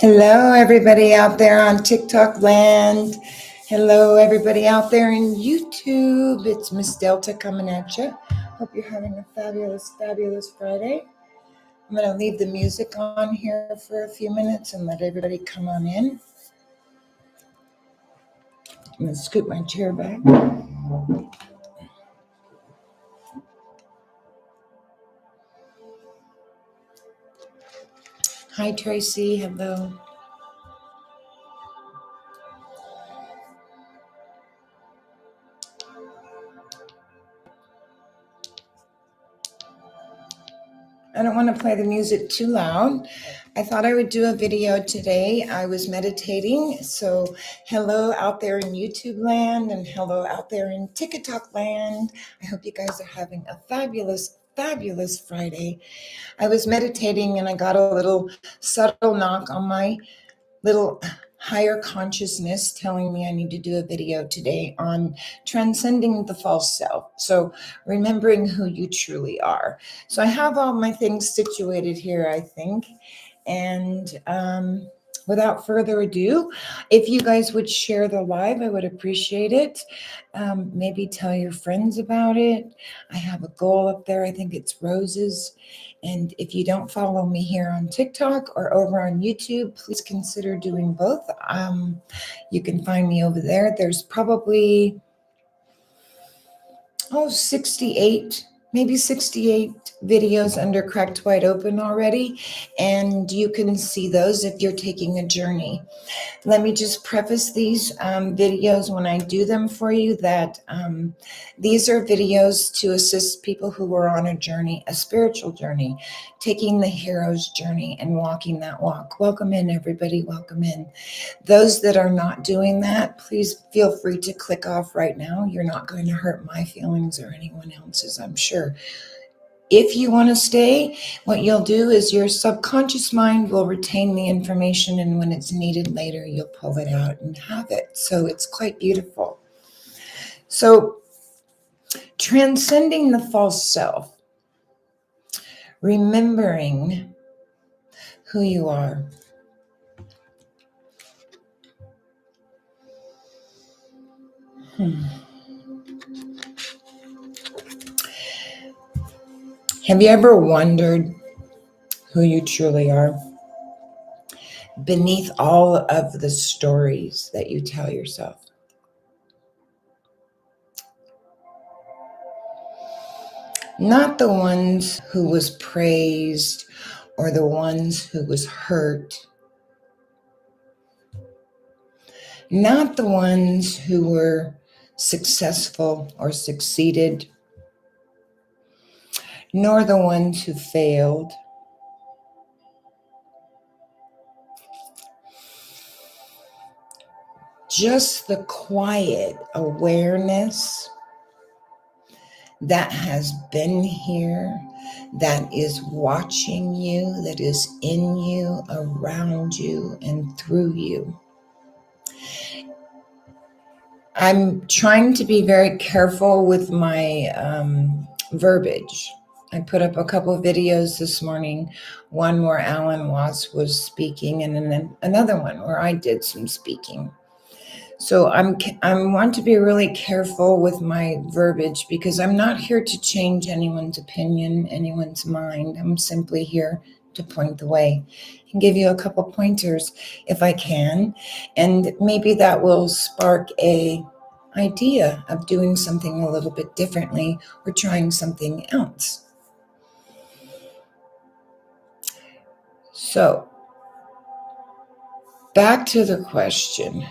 Hello, everybody out there on TikTok land. Hello, everybody out there in YouTube. It's Miss Delta coming at you. Hope you're having a fabulous, fabulous Friday. I'm going to leave the music on here for a few minutes and let everybody come on in. I'm going to scoot my chair back. Hi, Tracy. Hello. I don't want to play the music too loud. I thought I would do a video today. I was meditating. So hello out there in YouTube land and hello out there in TikTok land. I hope you guys are having a fabulous, fabulous Friday. I was meditating and I got a little subtle knock on my little higher consciousness telling me I need to do a video today on transcending the false self. So remembering who you truly are. So I have all my things situated here, I think. And without further ado, if you guys would share the live, I would appreciate it. Maybe tell your friends about it. I have a goal up there. I think it's roses. And if you don't follow me here on TikTok or over on YouTube, please consider doing both. You can find me over there. There's probably, 68, maybe 68 videos under Cracked Wide Open already. And you can see those if you're taking a journey. Let me just preface these videos when I do them for you that these are videos to assist people who are on a journey, a spiritual journey, taking the hero's journey and walking that walk. Welcome in, everybody. Welcome in. Those that are not doing that, please feel free to click off right now. You're not going to hurt my feelings or anyone else's, I'm sure. If you want to stay, what you'll do is your subconscious mind will retain the information, and when it's needed later, you'll pull it out and have it. So it's quite beautiful. So transcending the false self, remembering who you are. Have you ever wondered who you truly are beneath all of the stories that you tell yourself? Not the ones who was praised or the ones who was hurt. Not the ones who were successful or succeeded, nor the ones who failed. Just the quiet awareness that has been here, that is watching you, that is in you, around you, and through you. I'm trying to be very careful with my verbiage. I put up a couple of videos this morning, one where Alan Watts was speaking and then another one where I did some speaking. So I want to be really careful with my verbiage because I'm not here to change anyone's opinion, anyone's mind. I'm simply here to point the way and give you a couple pointers if I can. And maybe that will spark a idea of doing something a little bit differently or trying something else. So back to the question.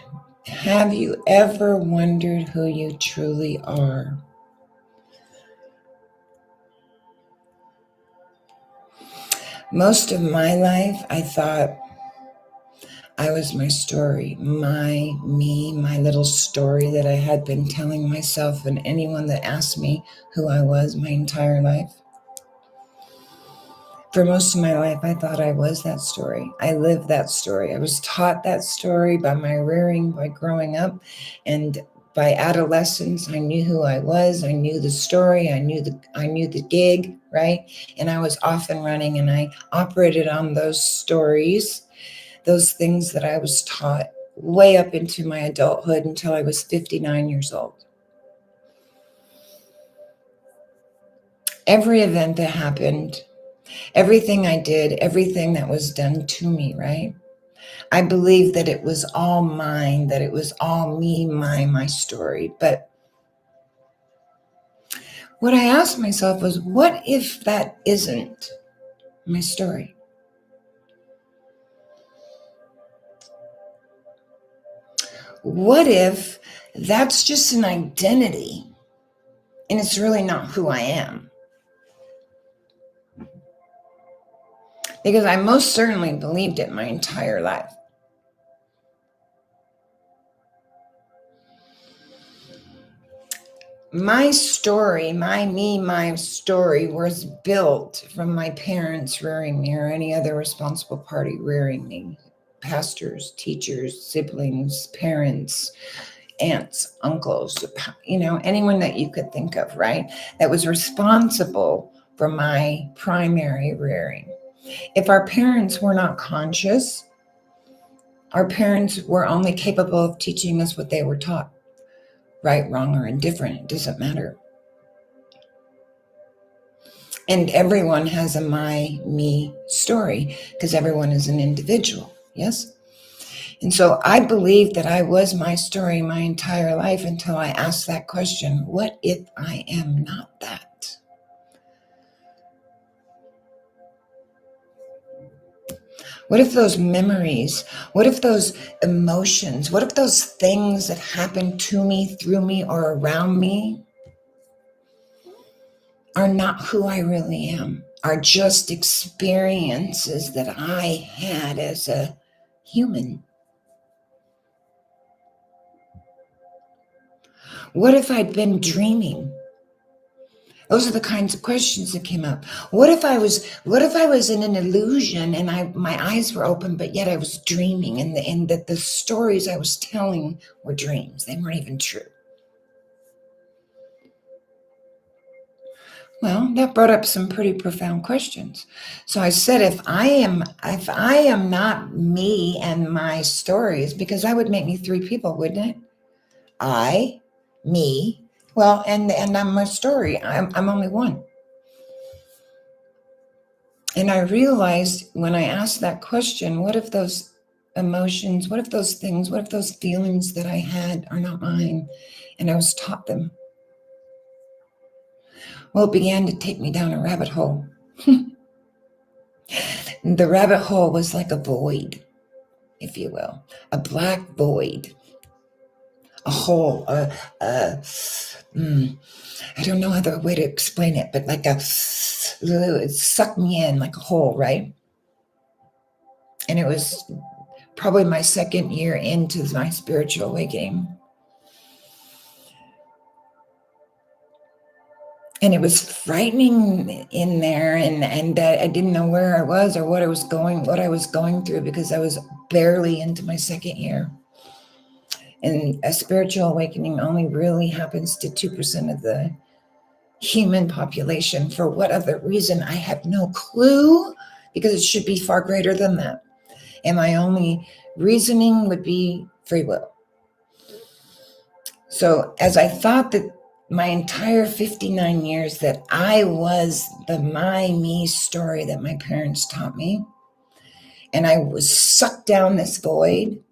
Have you ever wondered who you truly are? Most of my life, I thought I was my story, my little story that I had been telling myself and anyone that asked me who I was my entire life. For most of my life, I thought I was that story. I lived that story. I was taught that story by my rearing, by growing up, and by adolescence. I knew who I was. I knew the story. I knew the gig, right? And I was off and running, and I operated on those stories those things that I was taught way up into my adulthood until I was 59 years old. Every event that happened, everything I did, everything that was done to me, right? I believed that it was all mine, that it was all me, my story. But what I asked myself was, what if that isn't my story? What if that's just an identity and it's really not who I am? Because I most certainly believed it my entire life. My story, my story was built from my parents rearing me or any other responsible party rearing me. Pastors, teachers, siblings, parents, aunts, uncles, anyone that you could think of, right? That was responsible for my primary rearing. If our parents were not conscious, our parents were only capable of teaching us what they were taught. Right, wrong, or indifferent, it doesn't matter. And everyone has a me story because everyone is an individual, yes? And so I believed that I was my story my entire life until I asked that question, what if I am not that? What if those memories, what if those emotions, what if those things that happen to me, through me, or around me are not who I really am, are just experiences that I had as a human? What if I'd been dreaming? Those are the kinds of questions that came up. What if I was in an illusion and my eyes were open, but yet I was dreaming, and that the stories I was telling were dreams. They weren't even true. Well, that brought up some pretty profound questions. So I said, if I am not me and my stories, because that would make me three people, wouldn't it? I, me, well, and I'm my story. I'm only one. And I realized when I asked that question, what if those emotions, what if those things, what if those feelings that I had are not mine, and I was taught them? Well, it began to take me down a rabbit hole. The rabbit hole was like a void, if you will, a black void, a hole, I don't know other way to explain it, but like it sucked me in like a hole, right? And it was probably my second year into my spiritual awakening. And it was frightening in there, and I didn't know where I was or what I was going through, because I was barely into my second year. And a spiritual awakening only really happens to 2% of the human population. For what other reason, I have no clue, because it should be far greater than that. And my only reasoning would be free will. So as I thought that my entire 59 years that I was the me story that my parents taught me, and I was sucked down this void,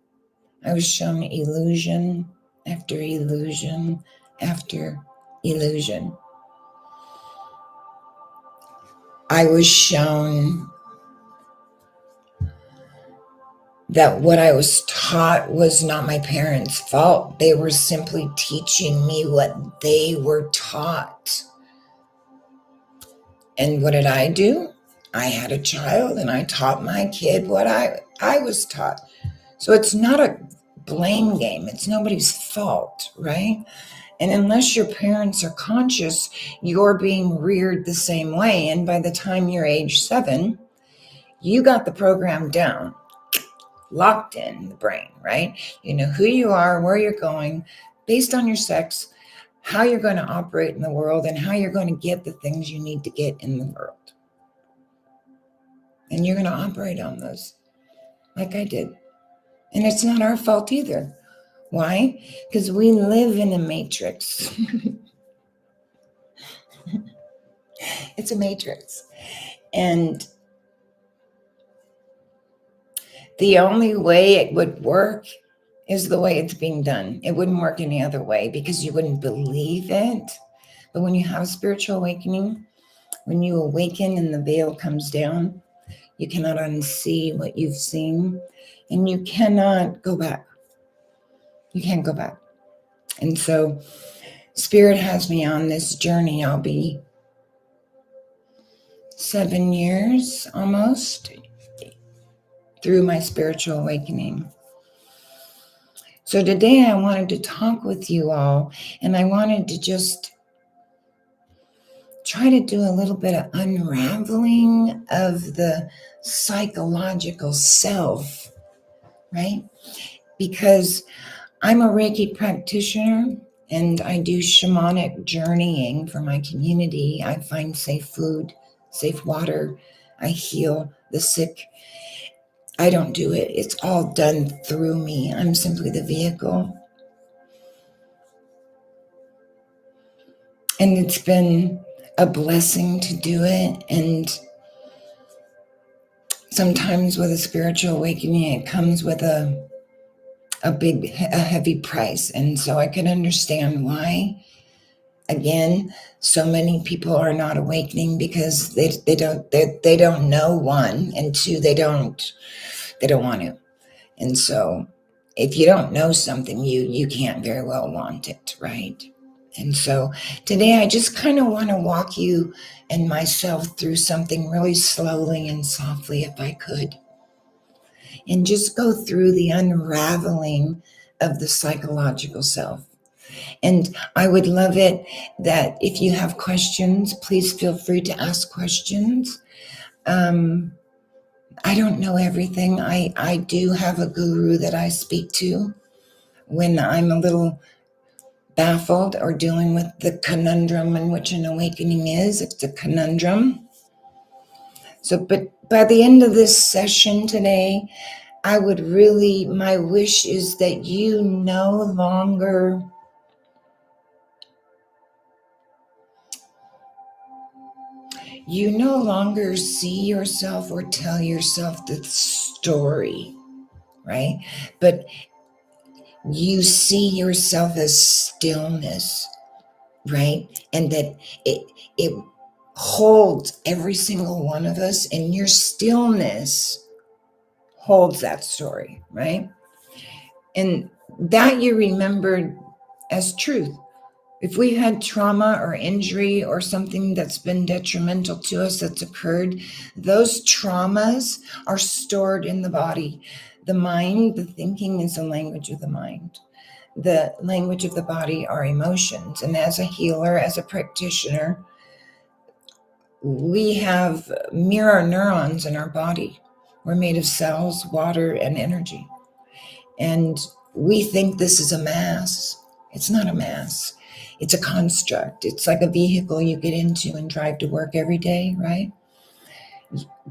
I was shown illusion after illusion after illusion. I was shown that what I was taught was not my parents' fault. They were simply teaching me what they were taught. And what did I do? I had a child and I taught my kid what I was taught. So it's not a blame game. It's nobody's fault, right? And unless your parents are conscious, you're being reared the same way. And by the time you're age 7, you got the program down, locked in the brain, right? You know who you are, where you're going, based on your sex, how you're going to operate in the world, and how you're going to get the things you need to get in the world. And you're going to operate on those. like I did. And it's not our fault either. Why? Because we live in a matrix. It's a matrix. And the only way it would work is the way it's being done. It wouldn't work any other way because you wouldn't believe it. But when you have a spiritual awakening, when you awaken and the veil comes down, you cannot unsee what you've seen, and you cannot go back. You can't go back. And so Spirit has me on this journey. I'll be 7 years almost through my spiritual awakening. So today I wanted to talk with you all, and I wanted to just try to do a little bit of unraveling of the psychological self, right? Because I'm a Reiki practitioner and I do shamanic journeying for my community. I find safe food, safe water. I heal the sick. I don't do it. It's all done through me. I'm simply the vehicle. And it's been a blessing to do it. And sometimes with a spiritual awakening, it comes with a heavy price. And so I can understand why, again, so many people are not awakening because they don't know, one, and two, they don't want to. And so if you don't know something, you can't very well want it, right? And so today I just kind of want to walk you and myself through something really slowly and softly, if I could, and just go through the unraveling of the psychological self. And I would love it that if you have questions, please feel free to ask questions. I don't know everything. I do have a guru that I speak to when I'm a little baffled or dealing with the conundrum in which an awakening is. It's a conundrum. So, but by the end of this session today, I would really, my wish is that you no longer see yourself or tell yourself the story, right? But you see yourself as stillness, right? And that it holds every single one of us, and your stillness holds that story, right? And that you remembered as truth. If we had trauma or injury or something that's been detrimental to us that's occurred, those traumas are stored in the body. The mind, the thinking is the language of the mind. The language of the body are emotions. And as a healer, as a practitioner, we have mirror neurons in our body. We're made of cells, water, and energy. And we think this is a mass. It's not a mass. It's a construct. It's like a vehicle you get into and drive to work every day, right?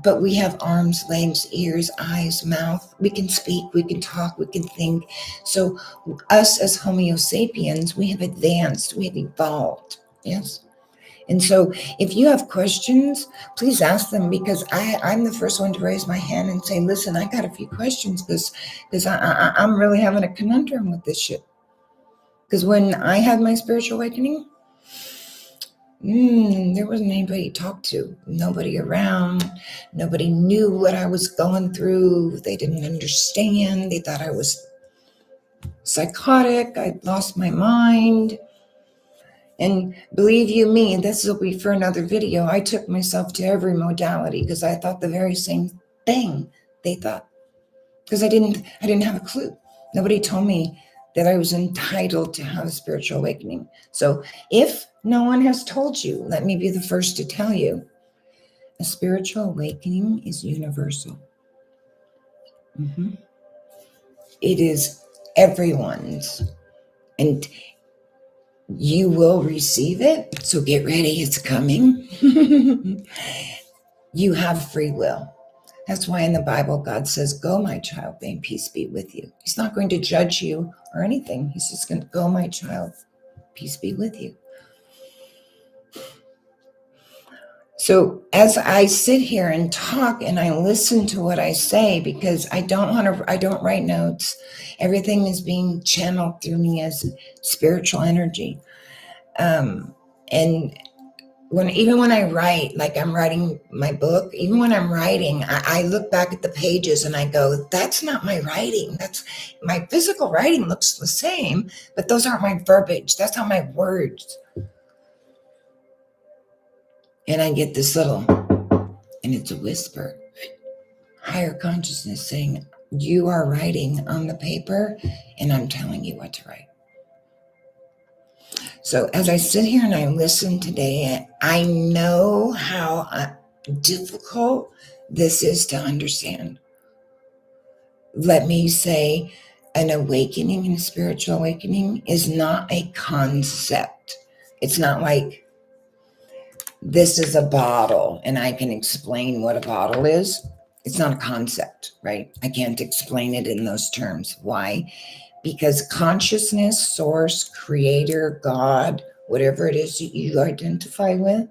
But we have arms, legs, ears, eyes, mouth. We can speak, we can talk, we can think. So us as Homo sapiens, we have advanced, we have evolved, yes? And so if you have questions, please ask them, because I'm the first one to raise my hand and say, listen, I got a few questions because I'm really having a conundrum with this shit. Because when I had my spiritual awakening, there wasn't anybody to talk to, nobody around, nobody knew what I was going through. They didn't understand. They thought I was psychotic. I'd lost my mind. And believe you me, this will be for another video, I took myself to every modality because I thought the very same thing they thought. Because I didn't have a clue. Nobody told me that I was entitled to have a spiritual awakening. So if no one has told you, let me be the first to tell you, a spiritual awakening is universal. It is everyone's. And you will receive it. So get ready, it's coming. You have free will. That's why in the Bible, God says, go, my child, may peace be with you. He's not going to judge you or anything. He's just going to go, my child, peace be with you. So as I sit here and talk and I listen to what I say, because I don't write notes. Everything is being channeled through me as spiritual energy. And even when I write, like I'm writing my book, even when I'm writing, I look back at the pages and I go, that's not my writing. That's my physical writing looks the same, but those aren't my verbiage. That's not my words. And I get this little, and it's a whisper, higher consciousness saying, you are writing on the paper and I'm telling you what to write. So as I sit here and I listen today, I know how difficult this is to understand. Let me say, an awakening and spiritual awakening is not a concept. It's not like this is a bottle and I can explain what a bottle is. It's not a concept, right? I can't explain it in those terms. Why? Because consciousness, source, creator, God, whatever it is that you identify with,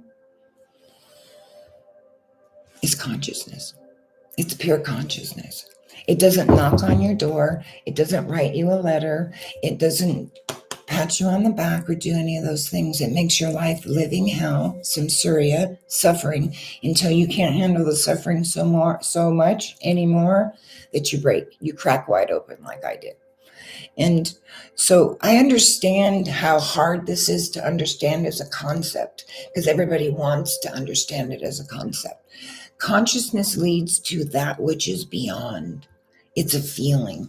is consciousness. It's pure consciousness. It doesn't knock on your door. It doesn't write you a letter. It doesn't pat you on the back or do any of those things. It makes your life living hell, samsuriya, suffering, until you can't handle the suffering so much anymore that you break. You crack wide open like I did. And so I understand how hard this is to understand as a concept, because everybody wants to understand it as a concept. Consciousness leads to that which is beyond. It's a feeling.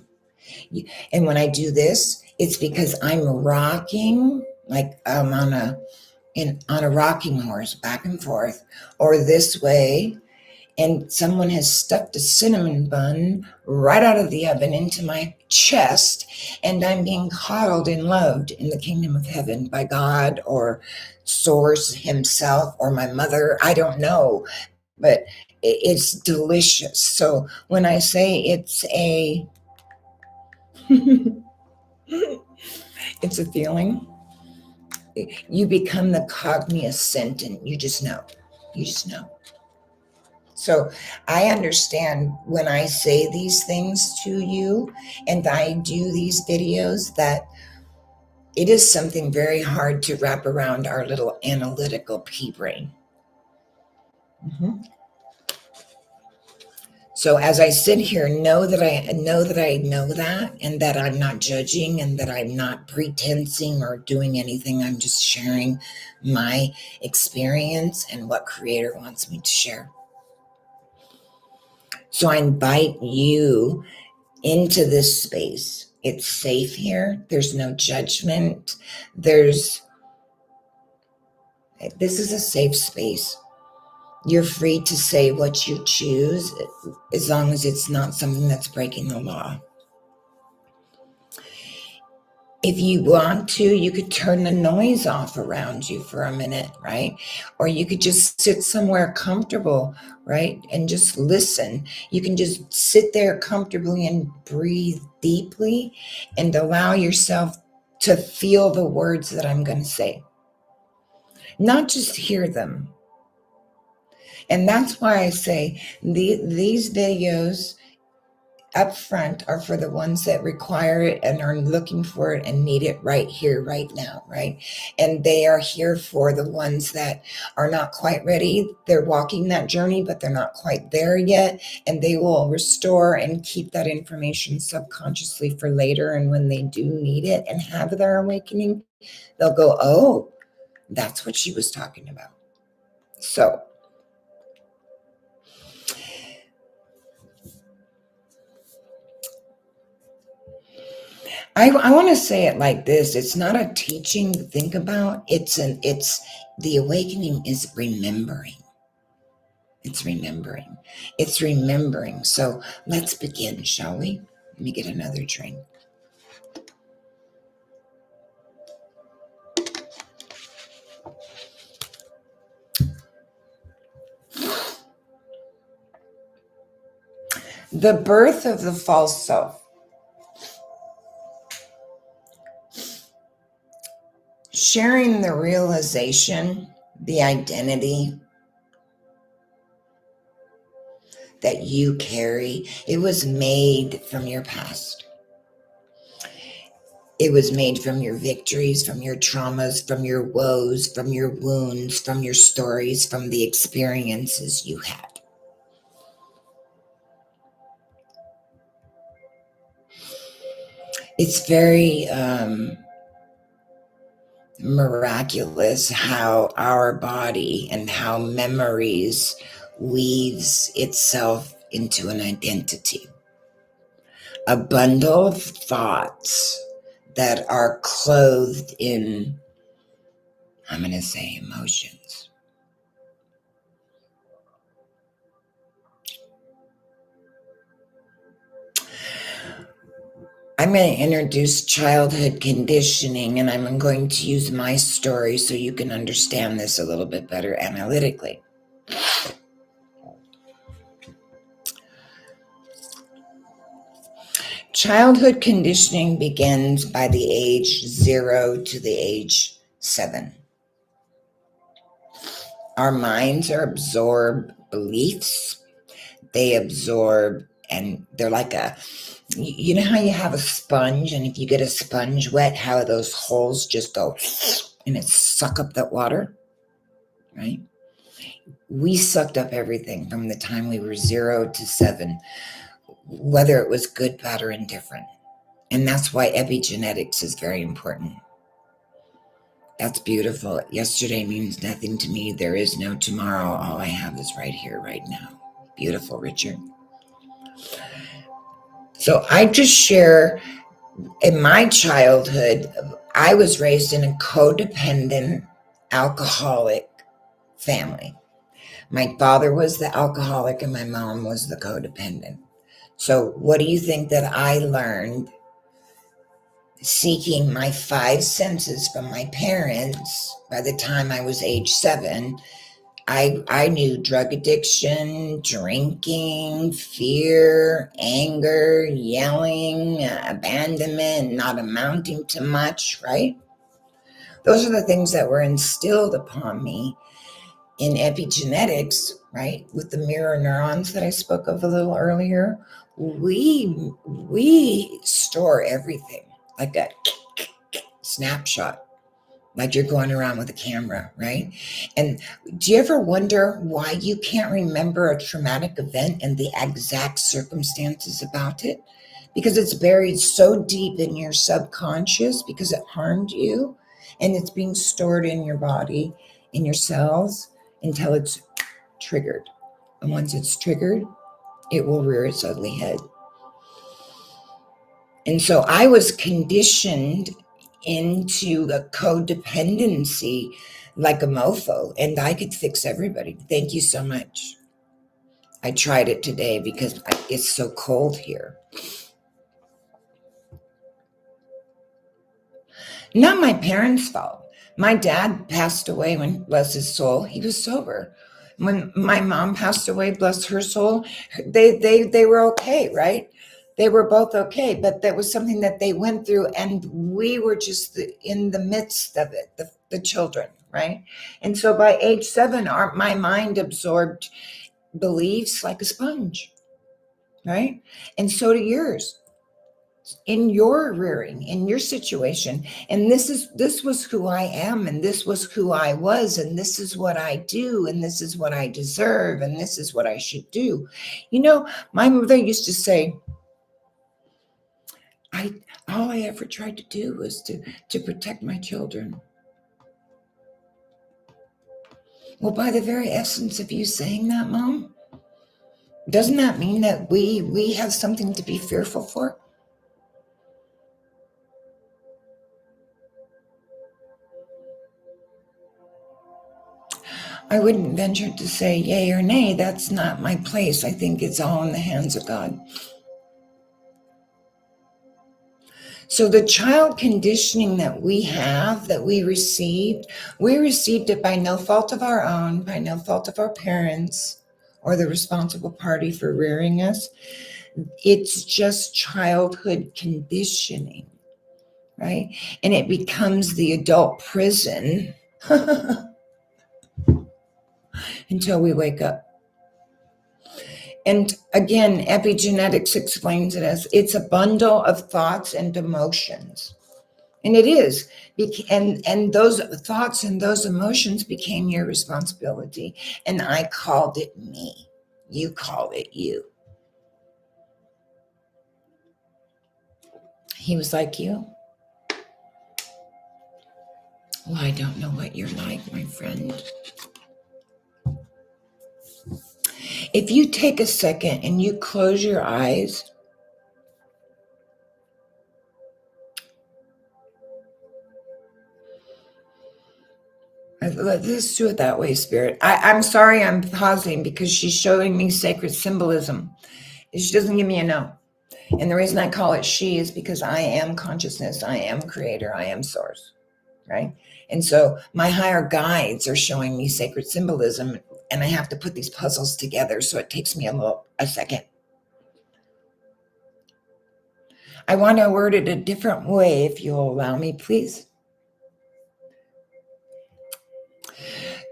And when I do this, it's because I'm rocking, like I'm on a rocking horse back and forth, or this way, and someone has stuffed a cinnamon bun right out of the oven into my chest, and I'm being coddled and loved in the kingdom of heaven by God or Source himself or my mother. I don't know, but it's delicious. So when I say it's a it's a feeling, you become the cognoscent and you just know. You just know. So I understand when I say these things to you and I do these videos that it is something very hard to wrap around our little analytical pea brain. Mm-hmm. So as I sit here, know that I know that, and that I'm not judging, and that I'm not pretensing or doing anything. I'm just sharing my experience and what Creator wants me to share. So I invite you into this space. It's safe here. There's no judgment. This is a safe space. You're free to say what you choose as long as it's not something that's breaking the law. If you want to, you could turn the noise off around you for a minute, right? Or you could just sit somewhere comfortable, right? And just listen. You can just sit there comfortably and breathe deeply and allow yourself to feel the words that I'm going to say, not just hear them. And that's why I say these videos up front are for the ones that require it and are looking for it and need it right here, right now, right? And they are here for the ones that are not quite ready. They're walking that journey, but they're not quite there yet. And they will restore and keep that information subconsciously for later. And when they do need it and have their awakening, they'll go, oh, that's what she was talking about. So I want to say it like this. It's not a teaching to think about. It's the awakening is remembering. It's remembering. It's remembering. So let's begin, shall we? Let me get another drink. The birth of the false self. Sharing the realization, the identity that you carry, it was made from your past. It was made from your victories, from your traumas, from your woes, from your wounds, from your stories, from the experiences you had. It's very miraculous how our body and how memories weaves itself into an identity. A bundle of thoughts that are clothed in, I'm going to say, emotions. I'm going to introduce childhood conditioning, and I'm going to use my story so you can understand this a little bit better analytically. Childhood conditioning begins by the age 0 to the age 7. Our minds are absorb beliefs. They absorb, and they're like you know how you have a sponge, and if you get a sponge wet, how those holes just go and it suck up that water, right? We sucked up everything from the time we were 0 to 7, whether it was good, bad, or indifferent. And that's why epigenetics is very important. That's beautiful. Yesterday means nothing to me. There is no tomorrow. All I have is right here, right now. Beautiful, Richard. So I just share, in my childhood, I was raised in a codependent, alcoholic family. My father was the alcoholic and my mom was the codependent. So what do you think that I learned seeking my 5 senses from my parents? By the time I was age 7, I knew drug addiction, drinking, fear, anger, yelling, abandonment, not amounting to much, right? Those are the things that were instilled upon me in epigenetics, right? With the mirror neurons that I spoke of a little earlier. We store everything like a snapshot, like you're going around with a camera, right? And do you ever wonder why you can't remember a traumatic event and the exact circumstances about it? Because it's buried so deep in your subconscious because it harmed you, and it's being stored in your body, in your cells, until it's triggered. And once it's triggered, it will rear its ugly head. And so I was conditioned into a codependency like a mofo, and I could fix everybody. Thank you so much. I tried it today because it's so cold here. Not my parents' fault. My dad passed away when, bless his soul, he was sober. When my mom passed away, bless her soul, they were okay, right? They were both okay, but that was something that they went through, and we were just in the midst of it, the children, right? And so by age 7, my mind absorbed beliefs like a sponge, right? And so do yours in your rearing, in your situation. And this was who I am, and this was who I was, and this is what I do, and this is what I deserve, and this is what I should do. You know, my mother used to say, all I ever tried to do was to protect my children. Well, by the very essence of you saying that, Mom, doesn't that mean that we have something to be fearful for? I wouldn't venture to say yay or nay. That's not my place. I think it's all in the hands of God. So the child conditioning that we have, that we received it by no fault of our own, by no fault of our parents or the responsible party for rearing us. It's just childhood conditioning, right? And it becomes the adult prison until we wake up. And again, epigenetics explains it as it's a bundle of thoughts and emotions. And it is. And those thoughts and those emotions became your responsibility. And I called it me. You called it you. He was like you. Well, I don't know what you're like, my friend. If you take a second and you close your eyes, let's do it that way, Spirit. I'm sorry I'm pausing because she's showing me sacred symbolism. She doesn't give me a no. And the reason I call it she is because I am consciousness, I am creator, I am source, right? And so my higher guides are showing me sacred symbolism, and I have to put these puzzles together, so it takes me a second. I want to word it a different way, if you'll allow me, please.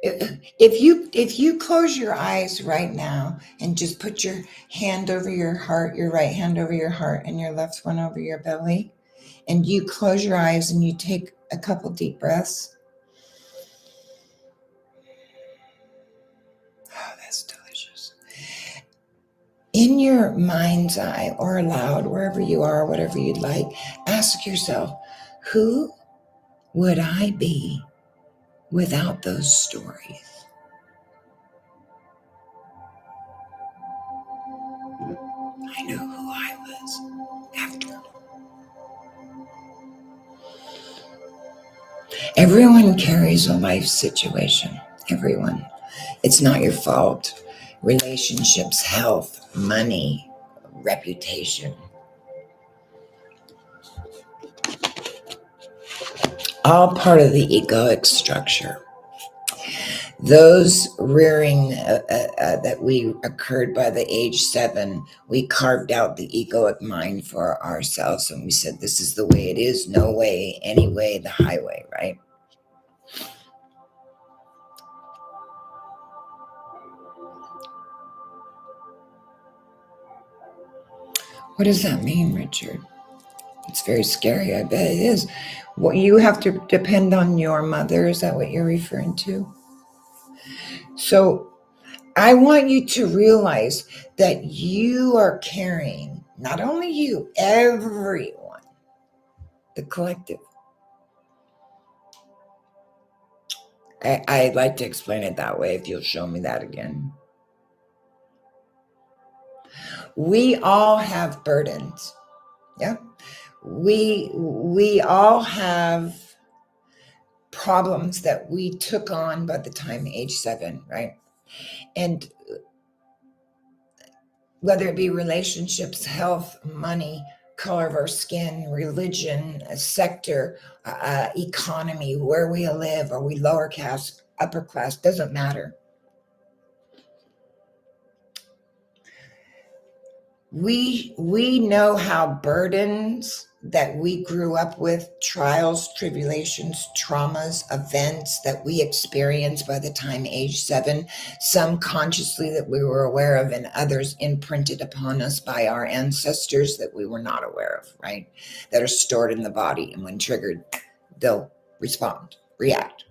If you close your eyes right now and just put your hand over your heart, your right hand over your heart and your left one over your belly, and you close your eyes and you take a couple deep breaths. Oh, that's delicious. In your mind's eye or aloud, wherever you are, whatever you'd like, ask yourself, who would I be without those stories? I know who I was after. Everyone carries a life situation. Everyone. It's not your fault. Relationships, health, money, reputation. All part of the egoic structure. Those rearing that we occurred by the age 7, we carved out the egoic mind for ourselves, and we said, this is the way it is, no way, any way, the highway, right? What does that mean, Richard? It's very scary, I bet it is. What, you have to depend on your mother, is that what you're referring to? So I want you to realize that you are carrying, not only you, everyone, the collective. I'd like to explain it that way if you'll show me that again. We all have burdens. Yeah. We all have problems that we took on by the time age 7, right? And whether it be relationships, health, money, color of our skin, religion, a sector, economy, where we live, are we lower caste, upper class, doesn't matter. We know how burdens that we grew up with, trials, tribulations, traumas, events that we experienced by the time age 7, some consciously that we were aware of, and others imprinted upon us by our ancestors that we were not aware of, right? That are stored in the body, and when triggered, they'll respond, react.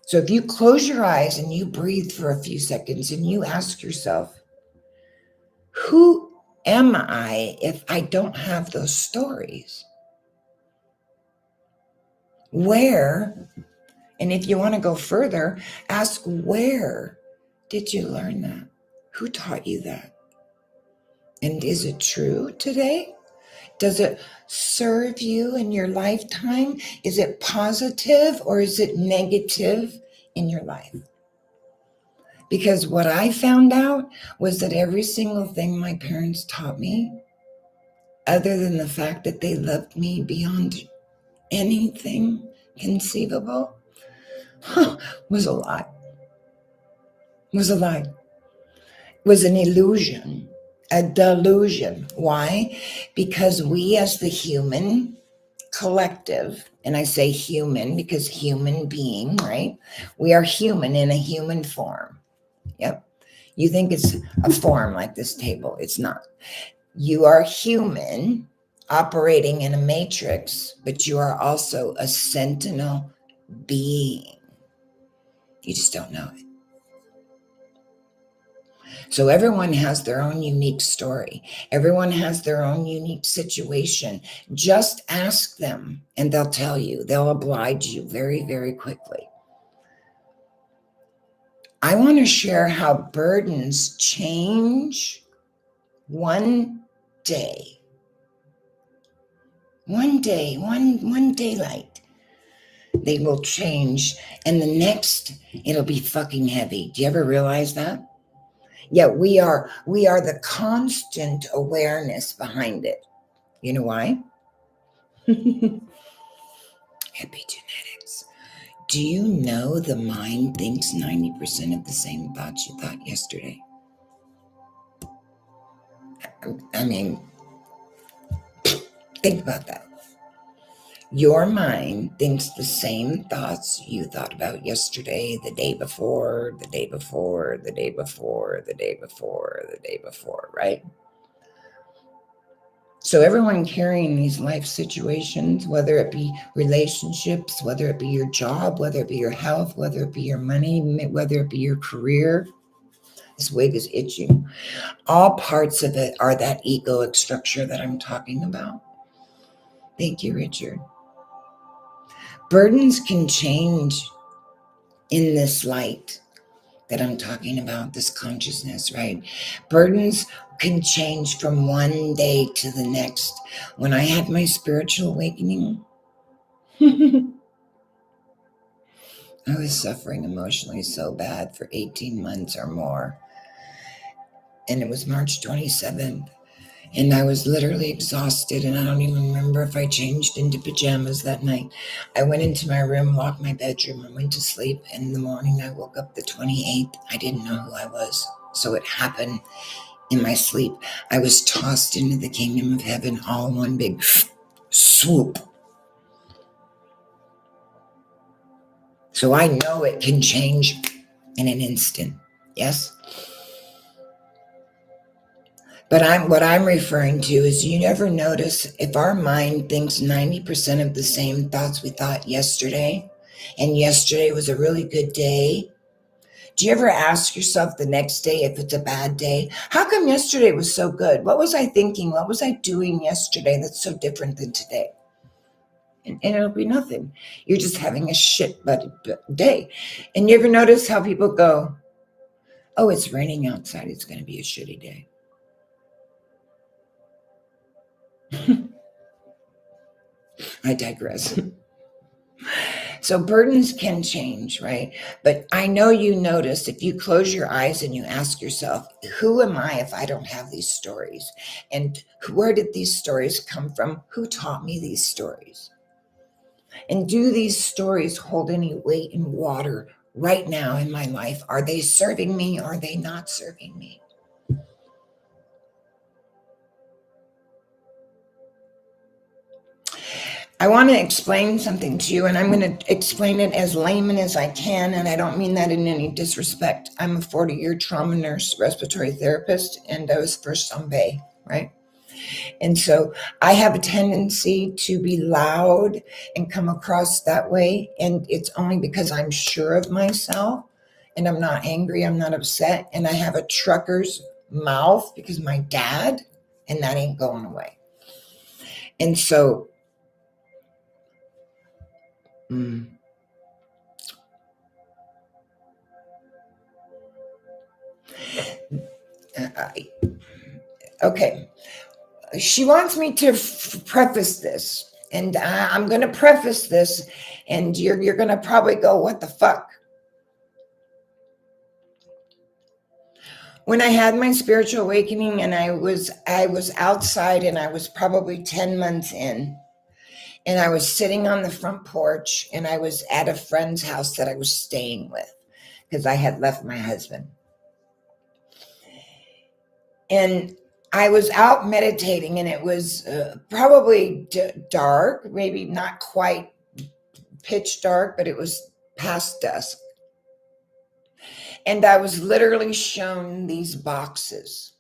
So if you close your eyes and you breathe for a few seconds and you ask yourself, who am I if I don't have those stories? Where, and if you want to go further, ask, where did you learn that? Who taught you that? And is it true today? Does it serve you in your lifetime? Is it positive or is it negative in your life? Because what I found out was that every single thing my parents taught me, other than the fact that they loved me beyond anything conceivable, was a lie. Was a lie. Was an illusion. A delusion. Why? Because we as the human collective, and I say human because human being, right? We are human in a human form. Yep. You think it's a form like this table. It's not. You are human operating in a matrix, but you are also a sentinel being. You just don't know it. So everyone has their own unique story. Everyone has their own unique situation. Just ask them and they'll tell you. They'll oblige you very, very quickly. I want to share how burdens change one day. One day, one daylight. They will change. And the next, it'll be fucking heavy. Do you ever realize that? Yeah, we are the constant awareness behind it. You know why? Epigenetics. Do you know the mind thinks 90% of the same thoughts you thought yesterday? I mean, think about that. Your mind thinks the same thoughts you thought about yesterday, the day before, the day before, the day before, the day before, the day before, right? So everyone carrying these life situations, whether it be relationships, whether it be your job, whether it be your health, whether it be your money, whether it be your career, this wig is itching. All parts of it are that egoic structure that I'm talking about. Thank you, Richard. Burdens can change in this light that I'm talking about, this consciousness, right? Burdens can change from one day to the next. When I had my spiritual awakening, I was suffering emotionally so bad for 18 months or more. And it was March 27th. And I was literally exhausted. And I don't even remember if I changed into pajamas that night. I went into my room, locked my bedroom, and went to sleep. And in the morning, I woke up the 28th. I didn't know who I was. So it happened in my sleep. I was tossed into the kingdom of heaven, all in one big swoop. So I know it can change in an instant. Yes? But what I'm referring to is, you never notice if our mind thinks 90% of the same thoughts we thought yesterday, and yesterday was a really good day. Do you ever ask yourself the next day if it's a bad day? How come yesterday was so good? What was I thinking? What was I doing yesterday that's so different than today? And it'll be nothing. You're just having a shit day. And you ever notice how people go, oh, it's raining outside. It's going to be a shitty day. I digress. So burdens can change, right? But I know you notice if you close your eyes and you ask yourself, who am I if I don't have these stories? And where did these stories come from? Who taught me these stories? And do these stories hold any weight in water right now in my life? Are they serving me? Are they not serving me? I want to explain something to you, and I'm going to explain it as layman as I can, and I don't mean that in any disrespect. I'm a 40-year trauma nurse, respiratory therapist, and I was first on Bay, right? And so I have a tendency to be loud and come across that way, and it's only because I'm sure of myself, and I'm not angry, I'm not upset, and I have a trucker's mouth because my dad, and that ain't going away. And so okay, she wants me to preface this, and I'm going to preface this, and you're going to probably go, what the fuck? When I had my spiritual awakening, and I was outside, and I was probably 10 months in, and I was sitting on the front porch, and I was at a friend's house that I was staying with because I had left my husband. And I was out meditating, and it was probably dark, maybe not quite pitch dark, but it was past dusk. And I was literally shown these boxes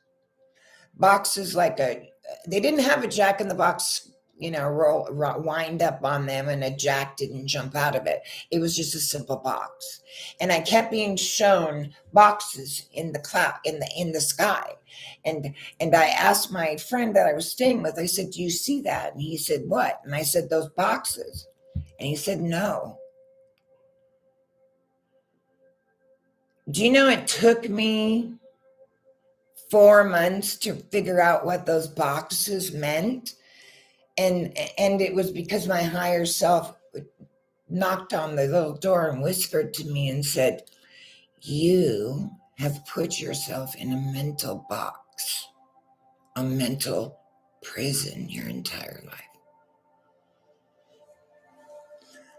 like they didn't have a jack in the box, wind up on them, and a jack didn't jump out of it. It was just a simple box. And I kept being shown boxes in the cloud, in the sky. And I asked my friend that I was staying with, I said, "Do you see that?" And he said, "What?" And I said, "Those boxes." And he said, "No." Do you know it took me 4 months to figure out what those boxes meant? And it was because my higher self knocked on the little door and whispered to me and said, "You have put yourself in a mental box, a mental prison your entire life."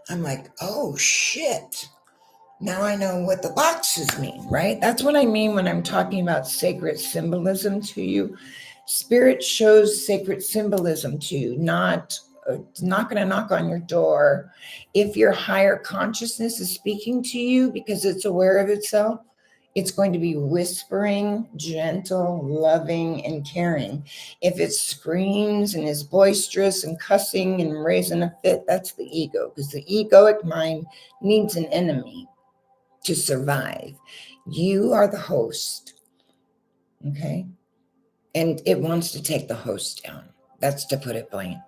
I'm like, "Oh shit. Now I know what the boxes mean," right? That's what I mean when I'm talking about sacred symbolism to you. Spirit shows sacred symbolism to you, not going to knock on your door. If your higher consciousness is speaking to you because it's aware of itself, it's going to be whispering, gentle, loving, and caring. If it screams and is boisterous and cussing and raising a fit, that's the ego, because the egoic mind needs an enemy to survive. You are the host, okay? And it wants to take the host down. That's to put it plain.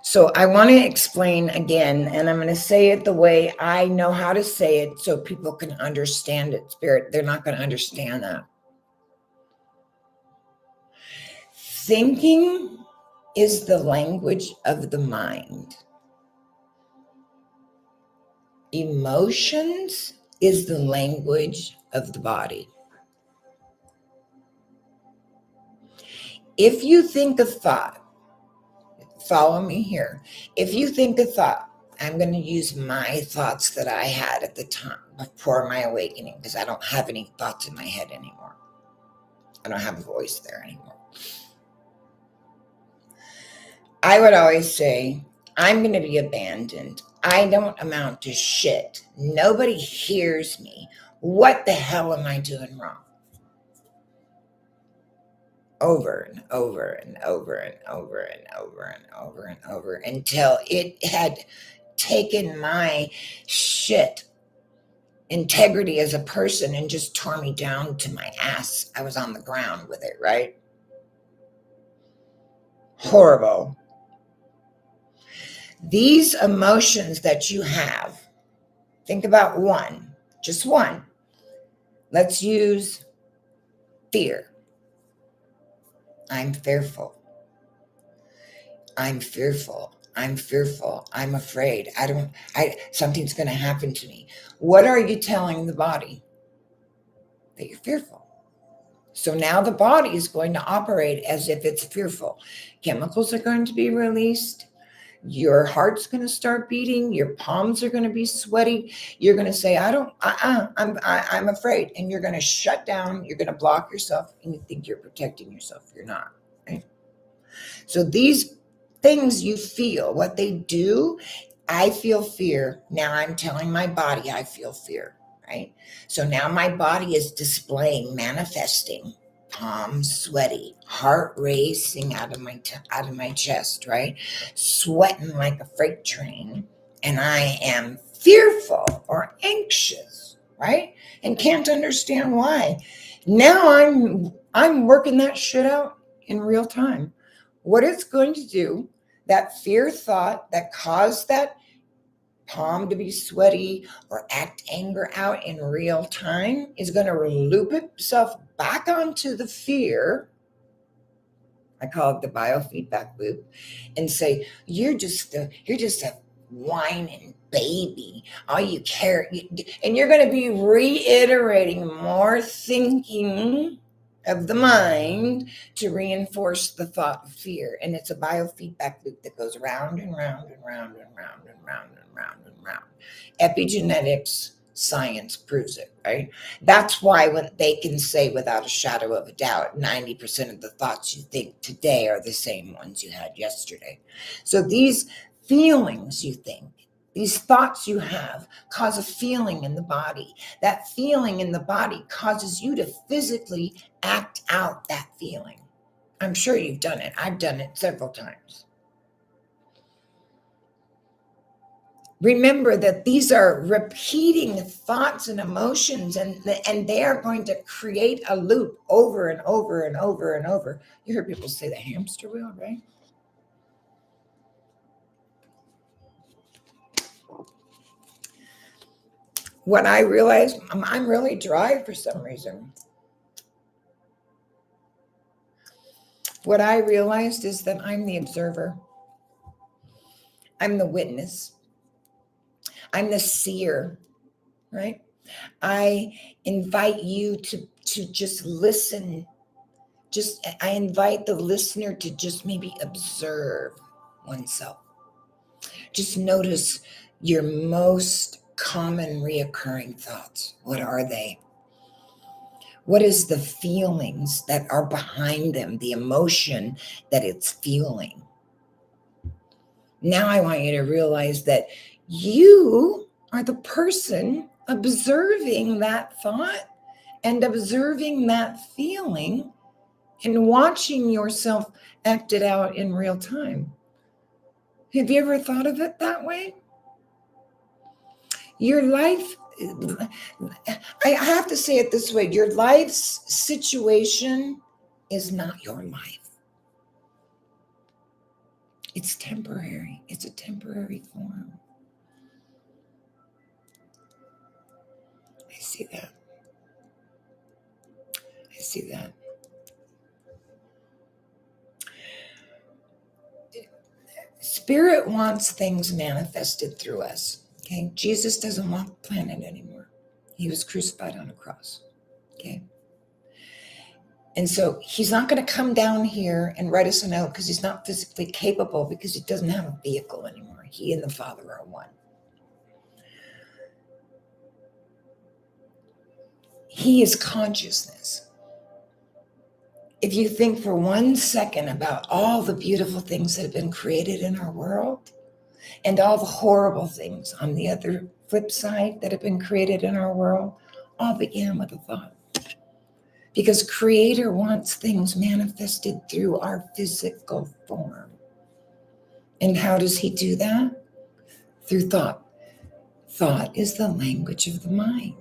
So I want to explain again, and I'm going to say it the way I know how to say it so people can understand it. Spirit, they're not going to understand that. Thinking is the language of the mind. Emotions is the language of the body. If you think a thought, follow me here. If you think a thought, I'm going to use my thoughts that I had at the time before my awakening, because I don't have any thoughts in my head anymore. I don't have a voice there anymore. I would always say, "I'm going to be abandoned. I don't amount to shit. Nobody hears me. What the hell am I doing wrong?" Over and over and over and over and over and over and over until it had taken my shit integrity as a person and just tore me down to my ass. I was on the ground with it, right? Horrible. These emotions that you have, think about one, just one. Let's use fear. I'm fearful. I'm fearful. I'm fearful. I'm afraid. Something's going to happen to me. What are you telling the body? That you're fearful. So now the body is going to operate as if it's fearful. Chemicals are going to be released. Your heart's going to start beating. Your palms are going to be sweaty. You're going to say, I'm afraid. And you're going to shut down. You're going to block yourself, and you think you're protecting yourself. You're not. Right? So these things you feel, what they do, I feel fear. Now I'm telling my body I feel fear, right? So now my body is displaying, manifesting, palms sweaty, heart racing out of my chest, right? Sweating like a freight train, and I am fearful or anxious, right? And can't understand why. Now I'm working that shit out in real time. What it's going to do, that fear thought that caused that palm to be sweaty or act anger out in real time, is going to loop itself back onto the fear. I call it the biofeedback loop, and say, you're just a whining baby. All you care, and you're going to be reiterating more thinking of the mind to reinforce the thought of fear. And it's a biofeedback loop that goes round and round and round and round and round and round and round. Epigenetics Science proves it, right? That's why when they can say without a shadow of a doubt, 90% of the thoughts you think today are the same ones you had yesterday. So these feelings you think, these thoughts you have cause a feeling in the body. That feeling in the body causes you to physically act out that feeling. I'm sure you've done it. I've done it several times. Remember that these are repeating thoughts and emotions, and they are going to create a loop over and over and over and over. You heard people say the hamster wheel, right? What I realized, I'm really dry for some reason. What I realized is that I'm the observer. I'm the witness. I'm the seer, right? I invite you to just listen. I invite the listener to just maybe observe oneself. Just notice your most common reoccurring thoughts. What are they? What is the feelings that are behind them, the emotion that it's feeling? Now I want you to realize that you are the person observing that thought and observing that feeling and watching yourself act it out in real time. Have you ever thought of it that way? Your life, I have to say it this way, your life's situation is not your life. It's temporary. It's a temporary form. I see that. I see that. Spirit wants things manifested through us. Okay. Jesus doesn't want the planet anymore. He was crucified on a cross. Okay. And so he's not going to come down here and write us a note because he's not physically capable, because he doesn't have a vehicle anymore. He and the Father are one. He is consciousness. If you think for 1 second about all the beautiful things that have been created in our world and all the horrible things on the other flip side that have been created in our world, all began with a thought. Because Creator wants things manifested through our physical form. And how does he do that? Through thought. Thought is the language of the mind.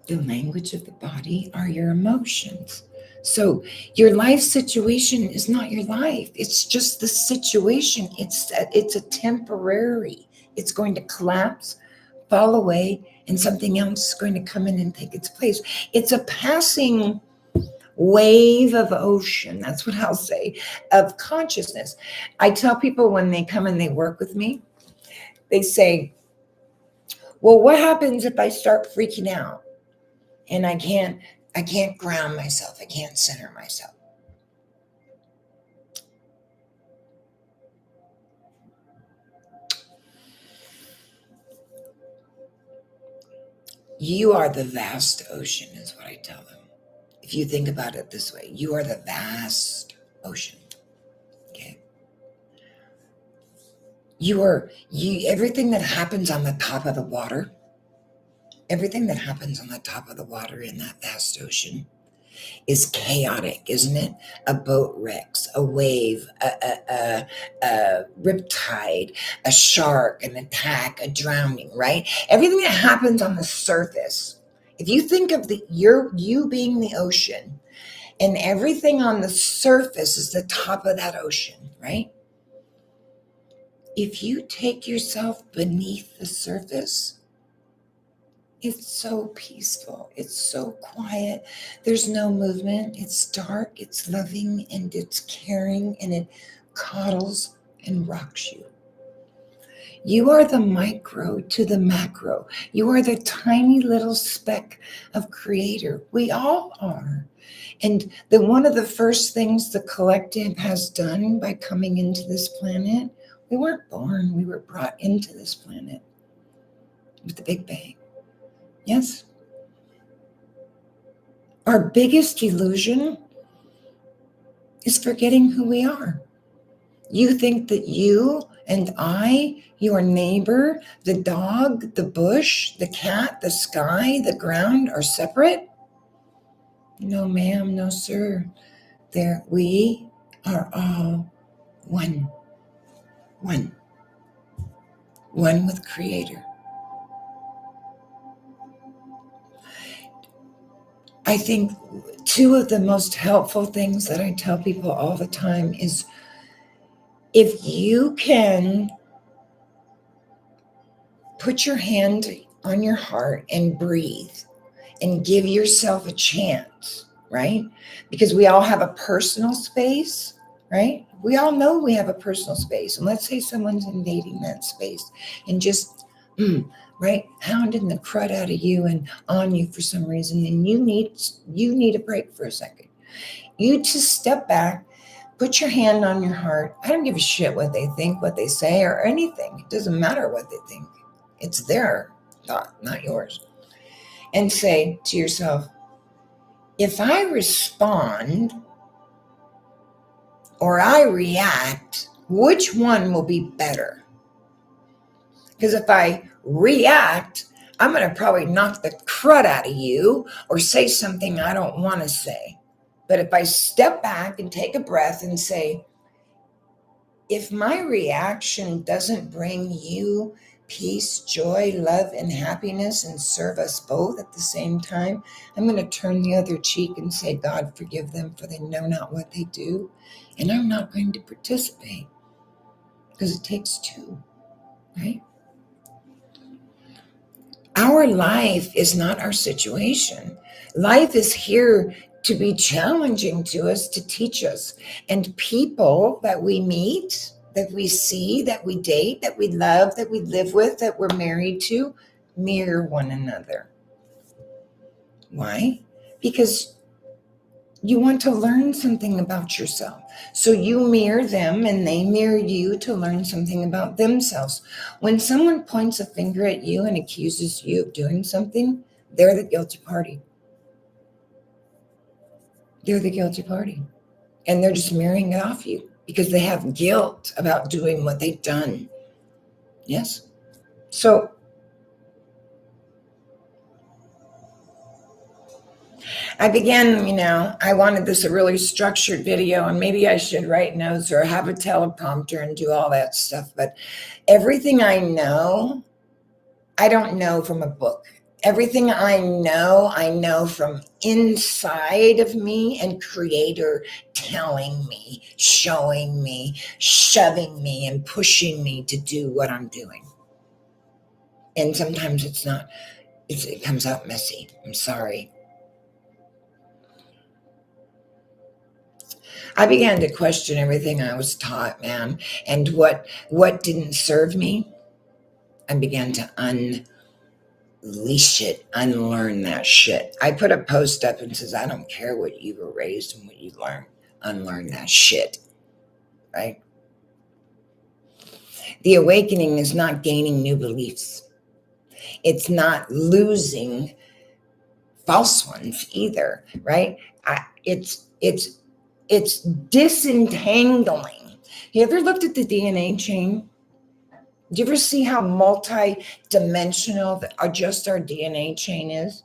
The language of the body are your emotions. So your life situation is not your life. It's just the situation. It's a temporary. It's going to collapse, fall away, and something else is going to come in and take its place. It's a passing wave of ocean. That's what I'll say, of consciousness. I tell people when they come and they work with me, they say, well, what happens if I start freaking out and I can't ground myself, I can't center myself? You are the vast ocean, is what I tell them. If you think about it this way, you are the vast ocean. Okay. Everything that happens on the top of the water, everything that happens on the top of the water in that vast ocean is chaotic, isn't it? A boat wrecks, a wave, a riptide, a shark, an attack, a drowning, right? Everything that happens on the surface. If you think of you being the ocean, and everything on the surface is the top of that ocean, right? If you take yourself beneath the surface, it's so peaceful. It's so quiet. There's no movement. It's dark. It's loving, and it's caring, and it coddles and rocks you. You are the micro to the macro. You are the tiny little speck of Creator. We all are. And one of the first things the collective has done by coming into this planet, we weren't born, we were brought into this planet. with the Big Bang. Yes. Our biggest illusion is forgetting who we are. You think that you and I, your neighbor, the dog, the bush, the cat, the sky, the ground are separate? No, ma'am, no, sir. We are all one. One. One with Creator. I think two of the most helpful things that I tell people all the time is if you can put your hand on your heart and breathe and give yourself a chance, right? Because we all have a personal space, right? We all know we have a personal space. And let's say someone's invading that space and just, right, hounding the crud out of you and on you for some reason. And you need a break for a second. You just step back, put your hand on your heart. I don't give a shit what they think, what they say, or anything. It doesn't matter what they think. It's their thought, not yours. And say to yourself, if I respond or I react, which one will be better? Because if I react, I'm going to probably knock the crud out of you or say something I don't want to say. But if I step back and take a breath and say, if my reaction doesn't bring you peace, joy, love, and happiness and serve us both at the same time, I'm going to turn the other cheek and say, God, forgive them, for they know not what they do. And I'm not going to participate because it takes two, right? Our life is not our situation. Life is here to be challenging to us, to teach us. And people that we meet, that we see, that we date, that we love, that we live with, that we're married to, mirror one another. Why? Because you want to learn something about yourself. So you mirror them and they mirror you to learn something about themselves. When someone points a finger at you and accuses you of doing something, they're the guilty party. They're the guilty party. And they're just mirroring it off you because they have guilt about doing what they've done. Yes? So I began, I wanted this a really structured video, and maybe I should write notes or have a teleprompter and do all that stuff. But everything I know, I don't know from a book. Everything I know from inside of me and Creator telling me, showing me, shoving me, and pushing me to do what I'm doing. And sometimes it comes out messy. I'm sorry. I began to question everything I was taught, man, and what didn't serve me. I began to unleash it, unlearn that shit. I put a post up and says, I don't care what you were raised and what you learned. Unlearn that shit, right? The awakening is not gaining new beliefs. It's not losing false ones either, right? It's disentangling. You ever looked at the DNA chain? Do you ever see how multi-dimensional just our DNA chain is?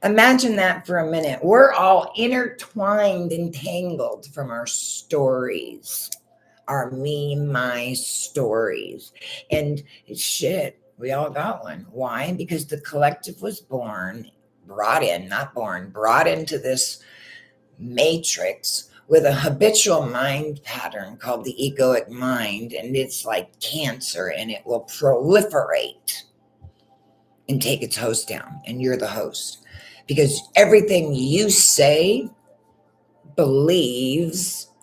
Imagine that for a minute. We're all intertwined and tangled from our stories, our me, my stories. And shit, we all got one. Why? Because the collective was brought into this matrix with a habitual mind pattern called the egoic mind, and it's like cancer, and it will proliferate and take its host down, and you're the host because everything you say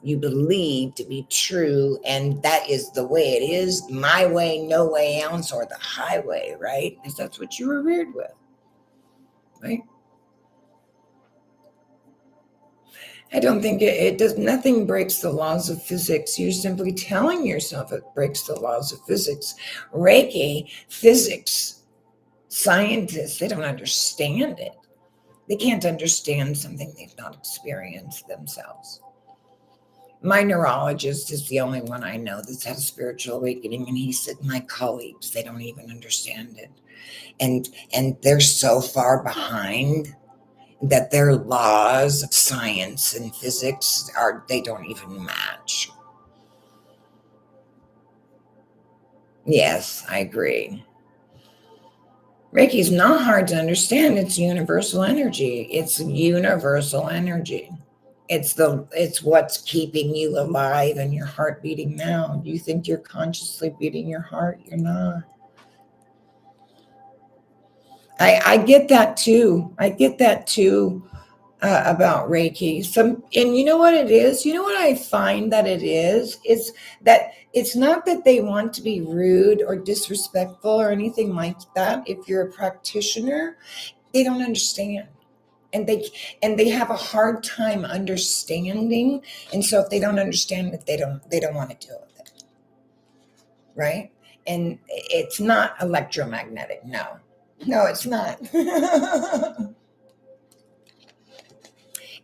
you believe to be true, and that is the way it is, my way, no way else, or the highway, right? Because that's what you were reared with, right? I don't think it does. Nothing breaks the laws of physics. You're simply telling yourself it breaks the laws of physics. Reiki, physics, Scientists, they don't understand it. They can't understand something they've not experienced themselves. My neurologist is the only one I know that's had a spiritual awakening, and he said my colleagues, they don't even understand it. And they're so far behind that their laws of science and physics they don't even match. Yes, I agree. Reiki is not hard to understand. It's universal energy. It's universal energy. It's what's keeping you alive and your heart beating now. You think you're consciously beating your heart? You're not. I get that too. I get that too about Reiki. And you know what it is? You know what I find that it is? It's that it's not that they want to be rude or disrespectful or anything like that. If you're a practitioner, they don't understand. And they have a hard time understanding. And so if they don't understand it, they don't want to deal with it. Right? And it's not electromagnetic. No. No, it's not.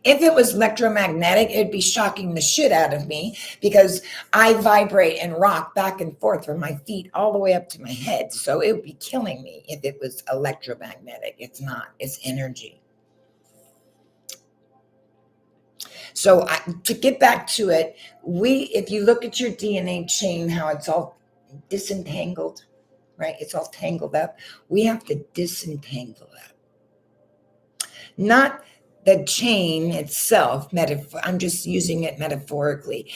If it was electromagnetic, it'd be shocking the shit out of me because I vibrate and rock back and forth from my feet all the way up to my head. So it would be killing me if it was electromagnetic. It's not, it's energy. So to get back to it, if you look at your DNA chain, how it's all disentangled, right? It's all tangled up. We have to disentangle that. Not the chain itself, I'm just using it metaphorically,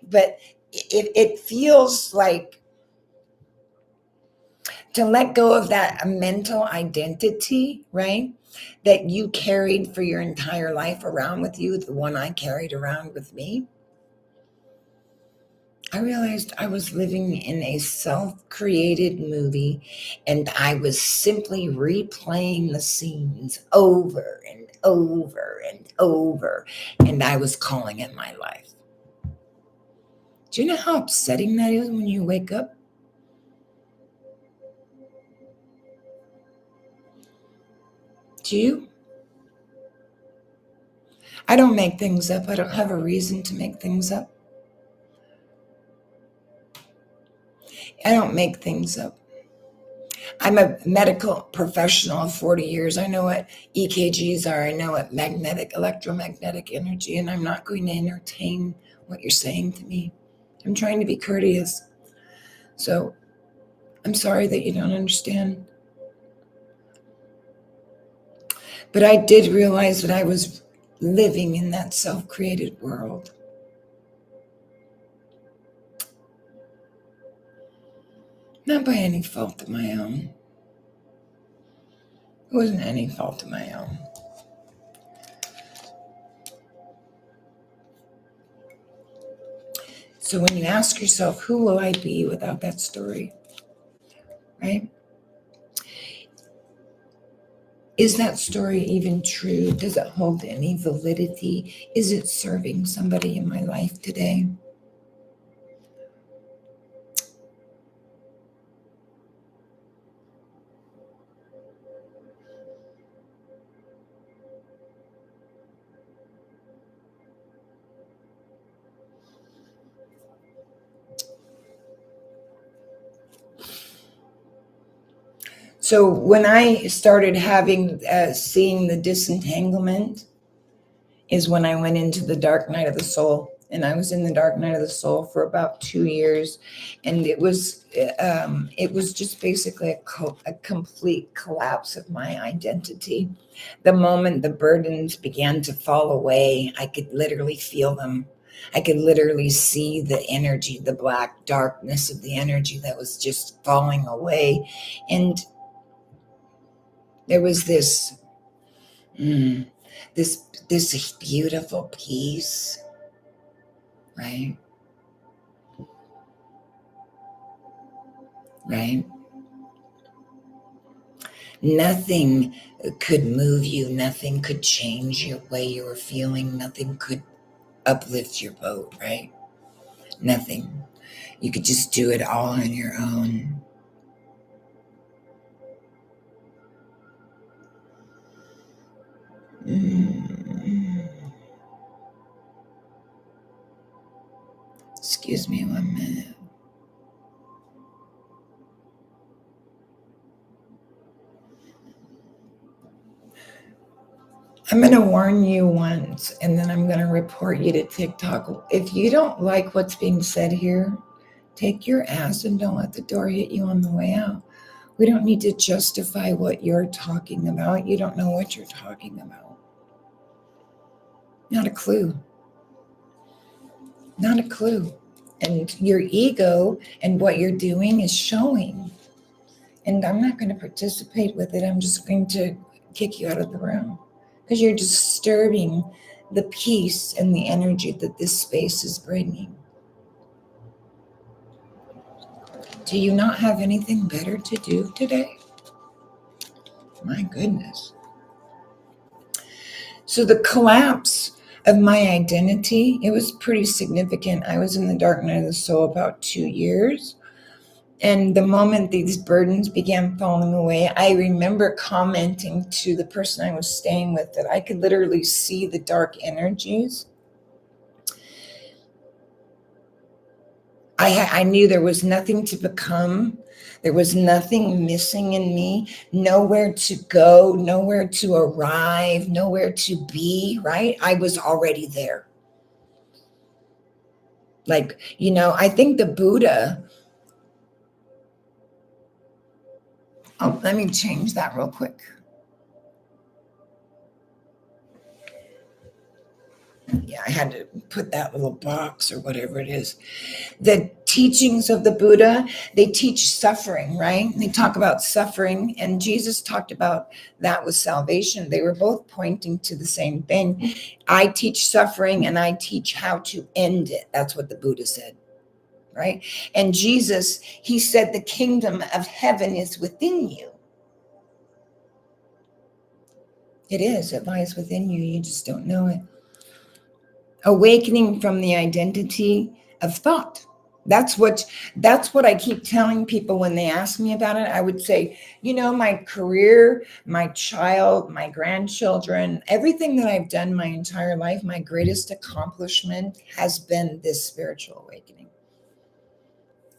but it feels like to let go of that mental identity, right? That you carried for your entire life around with you, the one I carried around with me. I realized I was living in a self-created movie, and I was simply replaying the scenes over and over and over, and I was calling it my life. Do you know how upsetting that is when you wake up? Do you? I don't make things up. I don't have a reason to make things up. I don't make things up. I'm a medical professional of 40 years. I know what EKGs are. I know what electromagnetic energy, and I'm not going to entertain what you're saying to me. I'm trying to be courteous. So I'm sorry that you don't understand. But I did realize that I was living in that self-created world. Not by any fault of my own. It wasn't any fault of my own. So when you ask yourself, who will I be without that story? Right? Is that story even true? Does it hold any validity? Is it serving somebody in my life today? So when I started seeing the disentanglement is when I went into the dark night of the soul. And I was in the dark night of the soul for about 2 years. And it was just basically a complete collapse of my identity. The moment the burdens began to fall away, I could literally feel them. I could literally see the energy, the black darkness of the energy that was just falling away. And there was mm, this beautiful peace, right? Right? Nothing could move you. Nothing could change your way you were feeling. Nothing could uplift your boat, right? Nothing. You could just do it all on your own. Excuse me 1 minute. I'm going to warn you once, and then I'm going to report you to TikTok. If you don't like what's being said here, take your ass and don't let the door hit you on the way out. We don't need to justify what you're talking about. You don't know what you're talking about. Not a clue. Not a clue. And your ego and what you're doing is showing. And I'm not going to participate with it. I'm just going to kick you out of the room because you're disturbing the peace and the energy that this space is bringing. Do you not have anything better to do today? My goodness. So the collapse of my identity, it was pretty significant. I was in the dark night of the soul about 2 years. And the moment these burdens began falling away, I remember commenting to the person I was staying with that I could literally see the dark energies. I knew there was nothing to become. There was nothing missing in me, nowhere to go, nowhere to arrive, nowhere to be, right? I was already there. Like, I think the Buddha, let me change that real quick. Yeah, I had to put that little box or whatever it is. The teachings of the Buddha, they teach suffering, right? They talk about suffering, and Jesus talked about that with salvation. They were both pointing to the same thing. I teach suffering and I teach how to end it. That's what the Buddha said, right? And Jesus, he said, the kingdom of heaven is within you. It is. It lies within you. You just don't know it. Awakening from the identity of thought. That's what I keep telling people when they ask me about it. I would say, my career, my child, my grandchildren, everything that I've done my entire life, my greatest accomplishment has been this spiritual awakening,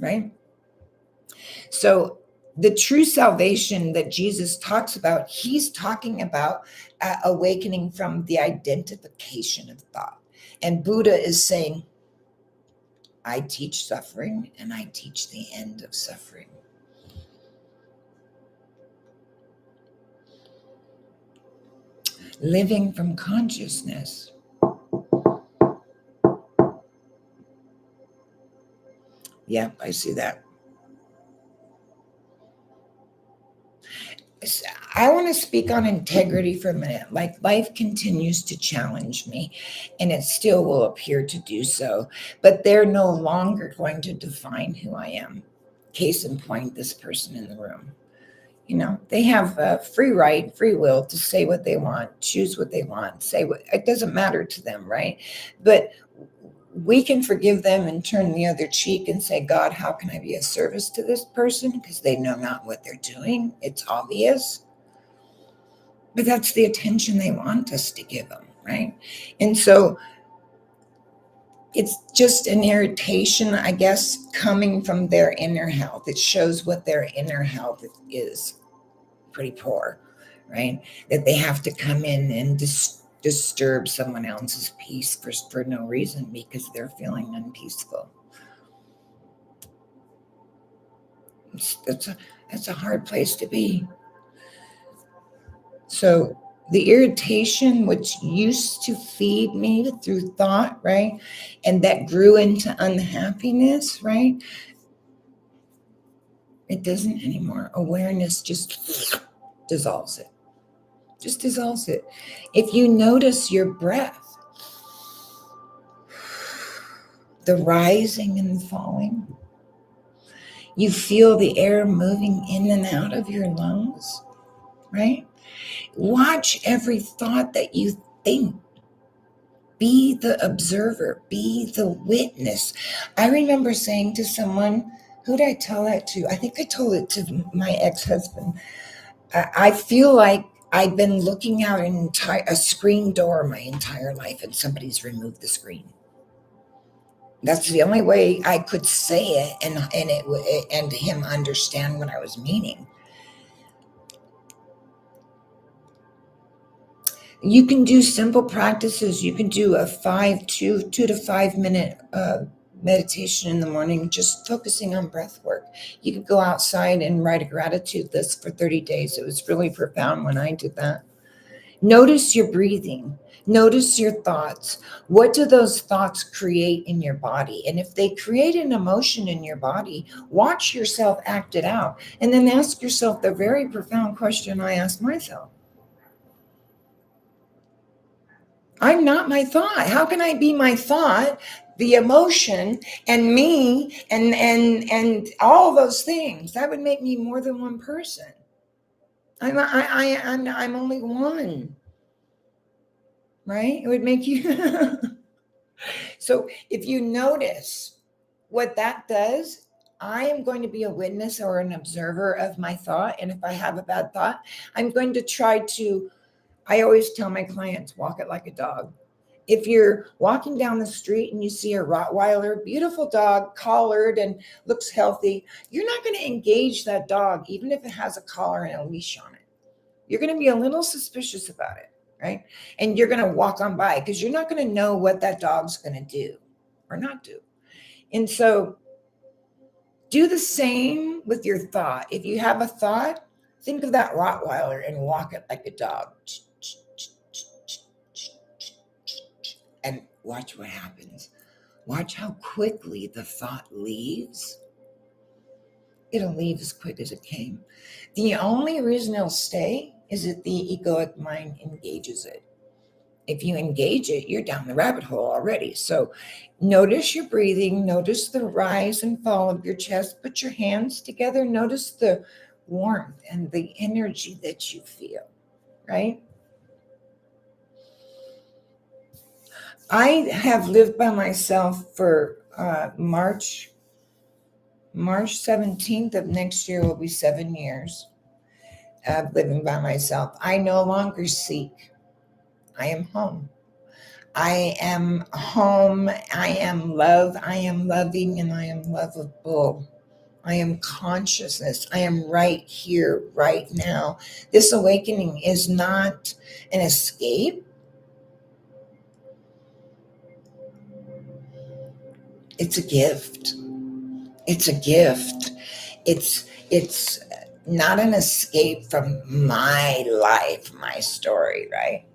right? So the true salvation that Jesus talks about, he's talking about awakening from the identification of thought. And Buddha is saying, I teach suffering and I teach the end of suffering. Living from consciousness. Yep, I see that. I want to speak on integrity for a minute. Like, life continues to challenge me, and it still will appear to do so, but they're no longer going to define who I am. Case in point, this person in the room. They have free right, free will to say what they want, choose what they want, say what, it doesn't matter to them, right? But we can forgive them and turn the other cheek and say, God, how can I be of service to this person? Because they know not what they're doing. It's obvious. But that's the attention they want us to give them, right? And so it's just an irritation, I guess, coming from their inner health. It shows what their inner health is. Pretty poor, right? That they have to come in and disturb someone else's peace for no reason because they're feeling unpeaceful. That's a hard place to be. So the irritation, which used to feed me through thought, right? And that grew into unhappiness, right? It doesn't anymore. Awareness just dissolves it. Just dissolves it. If you notice your breath, the rising and falling, you feel the air moving in and out of your lungs, right? Watch every thought that you think. Be the observer, be the witness. I remember saying to someone, who did I tell that to? I think I told it to my ex-husband. I feel like I've been looking out a screen door my entire life, and somebody's removed the screen. That's the only way I could say it, and him understand what I was meaning. You can do simple practices. You can do a 2 to 5 minute meditation in the morning, just focusing on breath work. You could go outside and write a gratitude list for 30 days. It was really profound when I did that. Notice your breathing. Notice your thoughts. What do those thoughts create in your body? And if they create an emotion in your body, watch yourself act it out. And then ask yourself the very profound question I asked myself. I'm not my thought. How can I be my thought, the emotion, and me, and all those things? That would make me more than one person. I'm only one, right? It would make you. So if you notice what that does, I am going to be a witness or an observer of my thought. And if I have a bad thought, I'm going to try to. I always tell my clients, walk it like a dog. If you're walking down the street and you see a Rottweiler, beautiful dog, collared and looks healthy, you're not going to engage that dog, even if it has a collar and a leash on it. You're going to be a little suspicious about it, right? And you're going to walk on by because you're not going to know what that dog's going to do or not do. And so do the same with your thought. If you have a thought, think of that Rottweiler and walk it like a dog. And watch what happens. Watch how quickly the thought leaves. It'll leave as quick as it came. The only reason it'll stay is if the egoic mind engages it. If you engage it, you're down the rabbit hole already. So notice your breathing, notice the rise and fall of your chest, put your hands together, notice the warmth and the energy that you feel, right? I have lived by myself for March 17th of next year will be 7 years of living by myself. I no longer seek. I am home. I am home. I am love. I am loving, and I am lovable. I am consciousness. I am right here, right now. This awakening is not an escape. It's a gift. It's a gift. It's not an escape from my life, my story, right?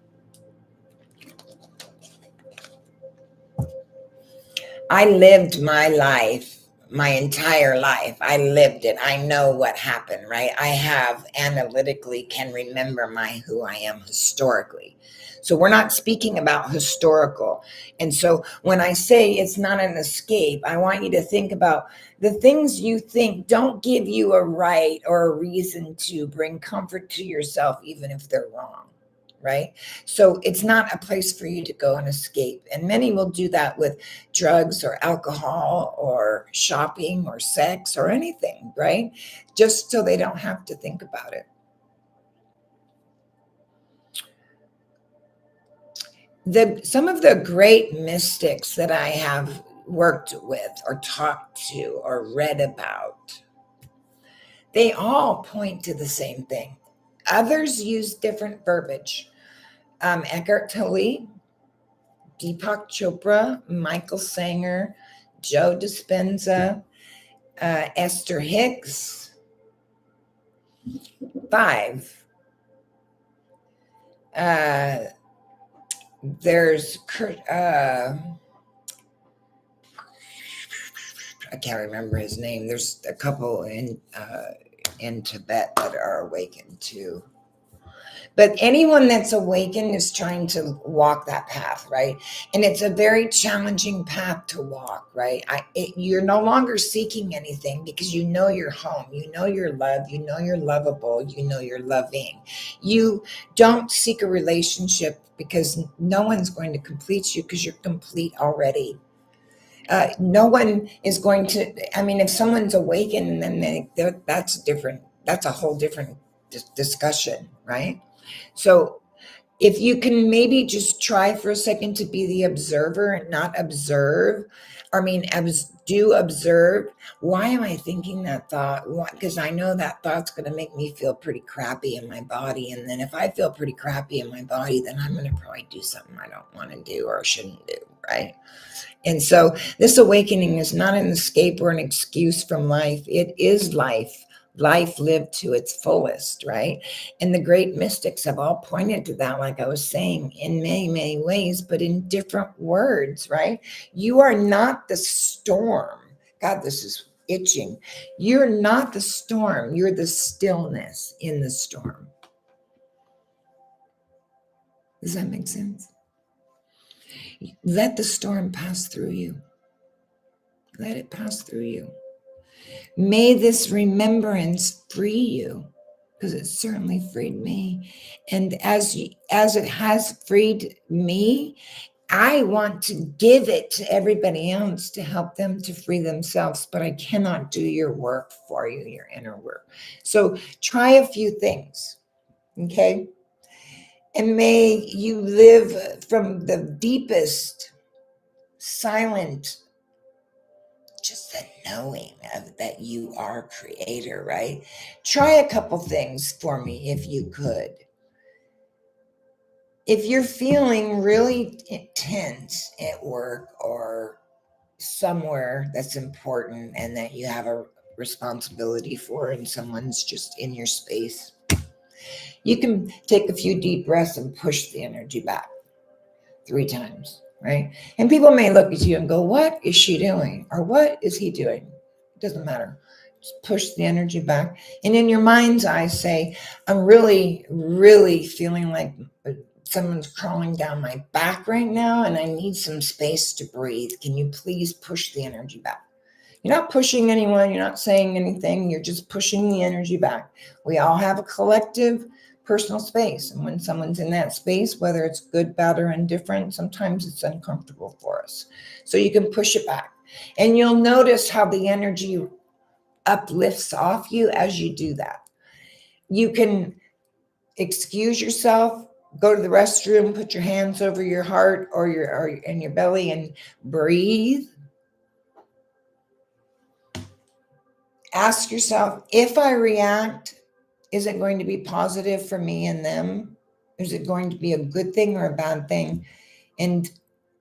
I lived my life, my entire life. I lived it. I know what happened, right? I have analytically can remember who I am historically. So we're not speaking about historical. And so when I say it's not an escape, I want you to think about the things you think don't give you a right or a reason to bring comfort to yourself, even if they're wrong. Right? So it's not a place for you to go and escape. And many will do that with drugs or alcohol or shopping or sex or anything, right? Just so they don't have to think about it. Some of the great mystics that I have worked with or talked to or read about, they all point to the same thing. Others use different verbiage. Eckhart Tolle, Deepak Chopra, Michael Sanger, Joe Dispenza, Esther Hicks. 5. There's Kurt. I can't remember his name. There's a couple in Tibet that are awakened too. But anyone that's awakened is trying to walk that path, right? And it's a very challenging path to walk, right? You're no longer seeking anything because you know you're home. You know you're loved. You know you're lovable. You know you're loving. You don't seek a relationship because no one's going to complete you because you're complete already. No one is going to, I mean, if someone's awakened, then that's a whole different discussion, right? So if you can maybe just try for a second to be the observer and not observe, do observe. Why am I thinking that thought? Because I know that thought's going to make me feel pretty crappy in my body. And then if I feel pretty crappy in my body, then I'm going to probably do something I don't want to do or shouldn't do, right? And so this awakening is not an escape or an excuse from life. It is life lived to its fullest, right? And the great mystics have all pointed to that, like I was saying, in many, many ways, but in different words, right? You are not the storm. God, this is itching. You're not the storm. You're the stillness in the storm. Does that make sense? Let the storm pass through you. Let it pass through you. May this remembrance free you, because it certainly freed me. And as it has freed me, I want to give it to everybody else to help them to free themselves, but I cannot do your work for you, your inner work. So try a few things, okay? And may you live from the deepest, silent, just the knowing of that you are creator, right? Try a couple things for me if you could. If you're feeling really tense at work or somewhere that's important and that you have a responsibility for and someone's just in your space, you can take a few deep breaths and push the energy back 3 times, right? And people may look at you and go, what is she doing? Or what is he doing? It doesn't matter. Just push the energy back. And in your mind's eye, say, I'm really, really feeling like someone's crawling down my back right now and I need some space to breathe. Can you please push the energy back? You're not pushing anyone. You're not saying anything. You're just pushing the energy back. We all have a collective personal space. And when someone's in that space, whether it's good, bad, or indifferent, sometimes it's uncomfortable for us. So you can push it back. And you'll notice how the energy uplifts off you as you do that. You can excuse yourself, go to the restroom, put your hands over your heart or in your belly and breathe. Ask yourself, if I react, is it going to be positive for me and them? Is it going to be a good thing or a bad thing? And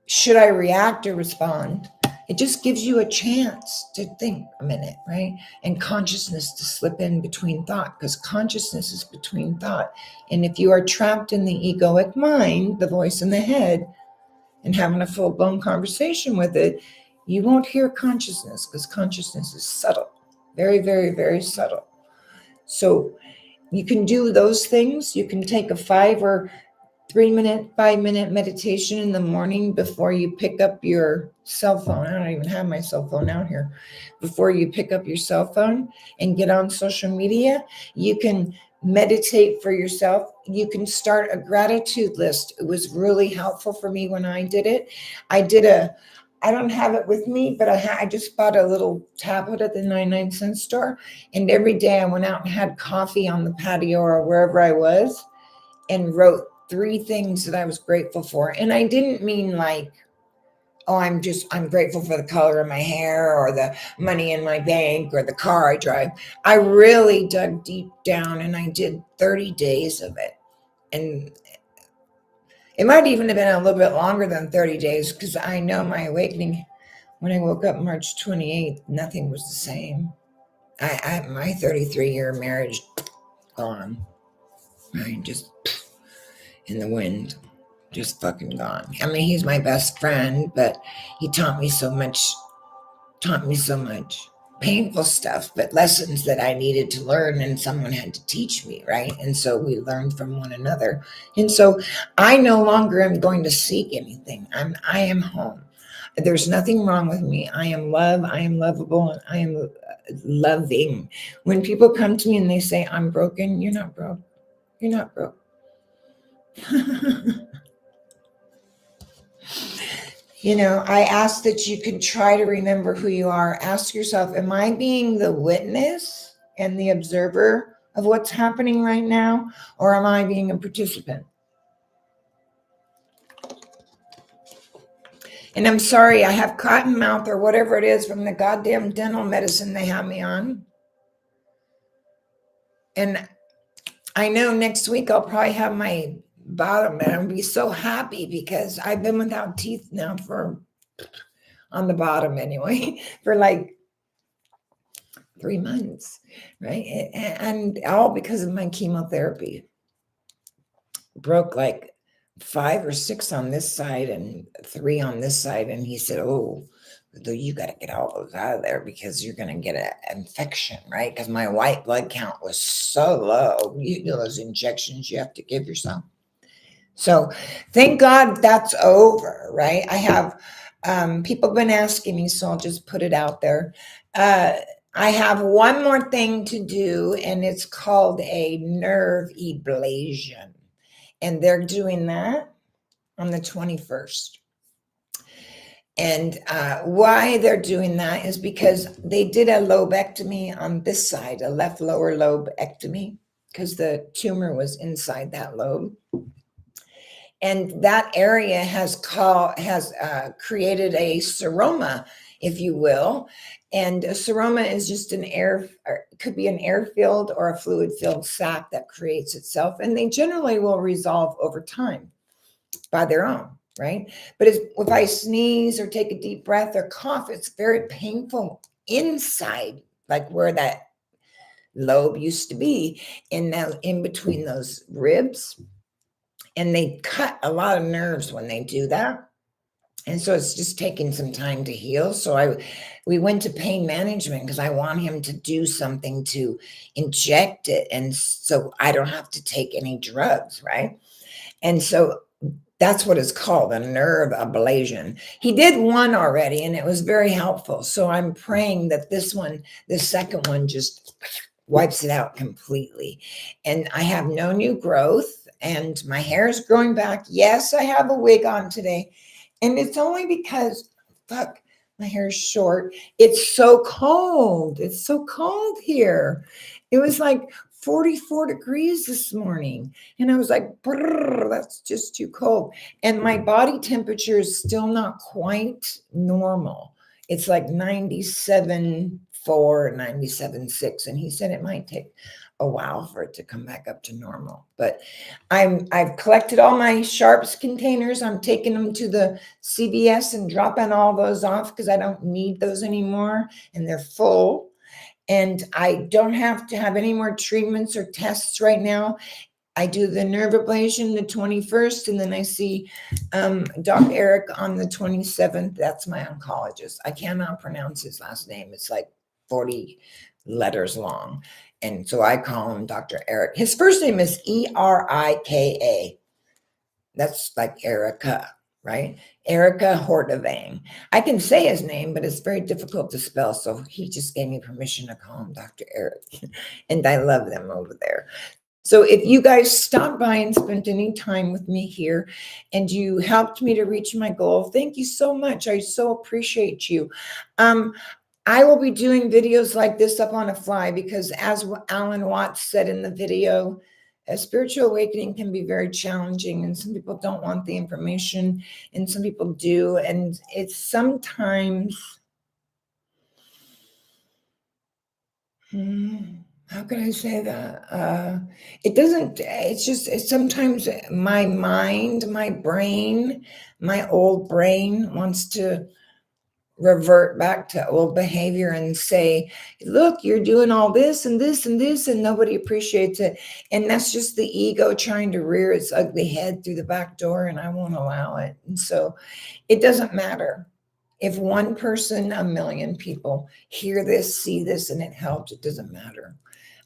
should I react or respond? It just gives you a chance to think a minute, right? And consciousness to slip in between thought, because consciousness is between thought. And if you are trapped in the egoic mind, the voice in the head, and having a full-blown conversation with it, you won't hear consciousness, because consciousness is subtle. Very, very, very subtle. So you can do those things. You can take a 5-minute meditation in the morning before you pick up your cell phone. I don't even have my cell phone out here. Before you pick up your cell phone and get on social media, you can meditate for yourself. You can start a gratitude list. It was really helpful for me when I did it. I don't have it with me, but I just bought a little tablet at the 99-cent store. And every day I went out and had coffee on the patio or wherever I was and wrote 3 things that I was grateful for. And I didn't mean like, oh, I'm grateful for the color of my hair or the money in my bank or the car I drive. I really dug deep down and I did 30 days of it. And it might even have been a little bit longer than 30 days because I know my awakening, when I woke up March 28th, nothing was the same. My 33-year marriage, gone. Right? Just in the wind. Just fucking gone. I mean, he's my best friend, but he taught me so much painful stuff, but lessons that I needed to learn and someone had to teach me, right? And so we learned from one another. And so I no longer am going to seek anything. I am home. There's nothing wrong with me. I am love. I am lovable. And I am loving. When people come to me and they say, I'm broken, you're not broke. You're not broke. You know, I ask that you can try to remember who you are. Ask yourself, am I being the witness and the observer, of what's happening right now? Or am I being a participant? And I'm sorry, I have cotton mouth or whatever it is from the goddamn dental medicine they have me on. And I know next week I'll probably have my bottom, and I'll be so happy because I've been without teeth now for, on the bottom anyway, for like 3 months, right? And all because of my chemotherapy. Broke like 5 or 6 on this side and 3 on this side. And he said, oh, you got to get all those out of there because you're going to get an infection, right? Because my white blood count was so low. You know those injections you have to give yourself. So thank God that's over, right? I have people been asking me, so I'll just put it out there. I have one more thing to do, and it's called a nerve ablation. And they're doing that on the 21st. And why they're doing that is because they did a lobectomy on this side, a left lower lobectomy, because the tumor was inside that lobe. And that area has created a seroma, if you will. And a seroma is just an air, or it could be an air-filled or a fluid-filled sac that creates itself. And they generally will resolve over time by their own, right? But if I sneeze or take a deep breath or cough, it's very painful inside, like where that lobe used to be, in between those ribs. And they cut a lot of nerves when they do that. And so it's just taking some time to heal. So we went to pain management because I want him to do something to inject it. And so I don't have to take any drugs, right? And so that's what it's called, a nerve ablation. He did one already and it was very helpful. So I'm praying that this second one just wipes it out completely. And I have no new growth and my hair is growing back. Yes, I have a wig on today. And it's only because, fuck, my hair is short. It's so cold. It's so cold here. It was like 44 degrees this morning. And I was like, that's just too cold. And my body temperature is still not quite normal. It's like 97.4, 97.6. And he said it might take a while for it to come back up to normal. But I've collected all my sharps containers. I'm taking them to the CVS and dropping all those off because I don't need those anymore. And they're full. And I don't have to have any more treatments or tests right now. I do the nerve ablation the 21st, and then I see Dr. Eric on the 27th. That's my oncologist. I cannot pronounce his last name. It's like 40 letters long. And so I call him Dr. Eric. His first name is Erika. That's like Erica, right? Erica Hortavang. I can say his name, but it's very difficult to spell. So he just gave me permission to call him Dr. Eric. And I love them over there. So if you guys stopped by and spent any time with me here and you helped me to reach my goal, thank you so much. I so appreciate you. I will be doing videos like this up on a fly because as Alan Watts said in the video, a spiritual awakening can be very challenging and some people don't want the information and some people do. And it's sometimes, how can I say that? It's sometimes my mind, my brain, my old brain wants to revert back to old behavior and say, look, you're doing all this and this and this, and nobody appreciates it. And that's just the ego trying to rear its ugly head through the back door, and I won't allow it. And so it doesn't matter. If one person, a million people hear this, see this, and it helps, it doesn't matter.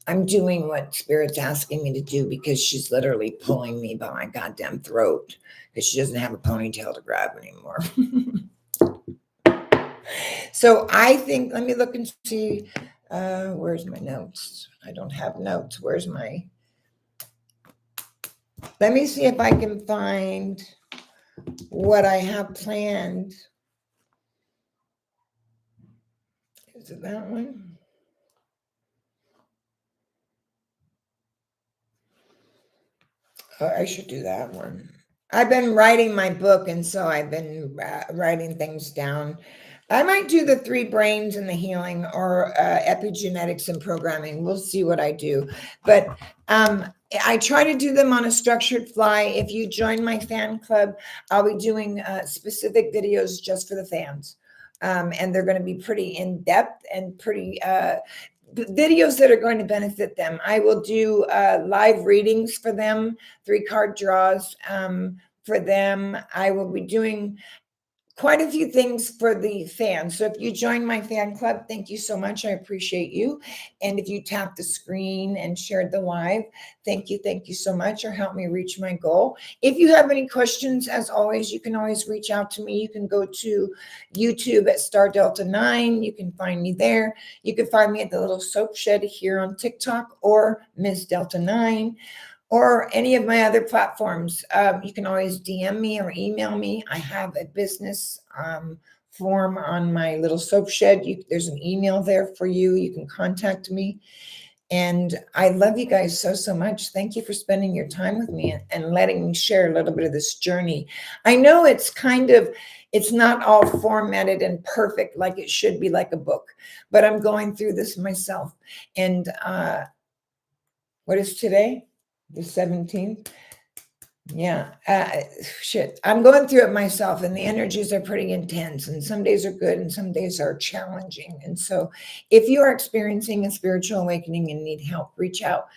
I'm doing what Spirit's asking me to do because she's literally pulling me by my goddamn throat because she doesn't have a ponytail to grab anymore. So I think, let me look and see, where's my notes? I don't have notes. Let me see if I can find what I have planned. Is it that one? I should do that one. I've been writing my book, and so I've been writing things down. I might do the 3 brains and the healing, or epigenetics and programming. We'll see what I do. But I try to do them on a structured fly. If you join my fan club, I'll be doing specific videos just for the fans. And they're going to be pretty in depth and pretty videos that are going to benefit them. I will do live readings for them, 3-card draws for them. I will be doing quite a few things for the fans. So if you join my fan club, thank you so much. I appreciate you. And if you tap the screen and shared the live, thank you so much, or help me reach my goal. If you have any questions, as always, you can always reach out to me. You can go to YouTube at Star Delta 9. You can find me there. You can find me at the little soap shed here on TikTok, or Ms. Delta 9, or any of my other platforms. You can always DM me or email me. I have a business form on my little soap shed. There's an email there for you. You can contact me. And I love you guys so much. Thank you for spending your time with me and letting me share a little bit of this journey. I know it's not all formatted and perfect like it should be, like a book, but I'm going through this myself. And what is today? The 17th? Yeah. Shit. I'm going through it myself, and the energies are pretty intense, and some days are good and some days are challenging. And so if you are experiencing a spiritual awakening and need help, reach out.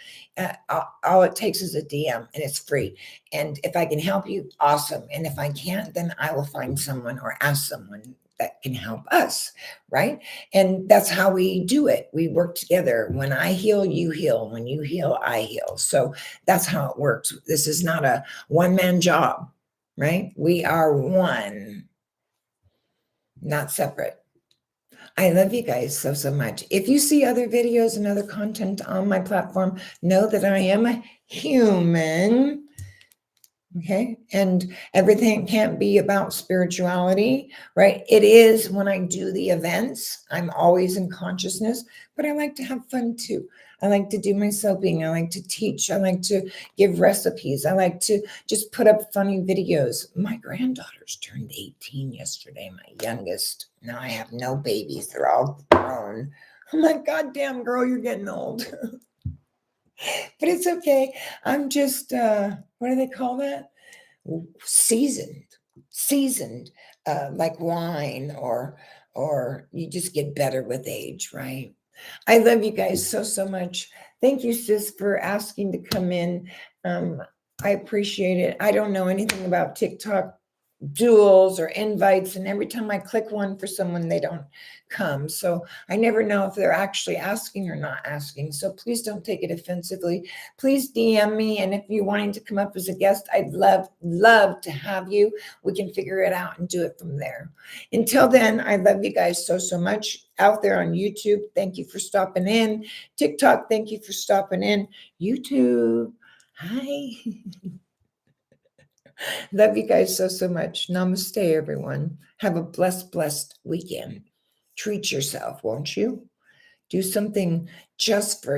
All it takes is a DM, and it's free. And if I can help you, awesome. And if I can't, then I will find someone or ask someone that can help us, right? And that's how we do it. We work together. When I heal, you heal. When you heal, I heal. So that's how it works. This is not a one-man job, right? We are one, not separate. I love you guys so much. If you see other videos and other content on my platform, know that I am a human. Okay. And everything can't be about spirituality, right? It is when I do the events, I'm always in consciousness, but I like to have fun too. I like to do my soaping. I like to teach. I like to give recipes. I like to just put up funny videos. My granddaughters turned 18 yesterday, my youngest. Now I have no babies. They're all grown. I'm like, God damn, girl, you're getting old. But it's okay. I'm just, what do they call that? Seasoned, like wine, or you just get better with age, right? I love you guys so much. Thank you, sis, for asking to come in. I appreciate it. I don't know anything about TikTok duels or invites, and every time I click one for someone, they don't come. So I never know if they're actually asking or not asking. So please don't take it offensively. Please DM me, and if you're wanting to come up as a guest, I'd love to have you. We can figure it out and do it from there. Until then, I love you guys so much. Out there on YouTube, thank you for stopping in. TikTok, thank you for stopping in. YouTube, hi. Love you guys so much. Namaste, everyone. Have a blessed weekend. Treat yourself, won't you? Do something just for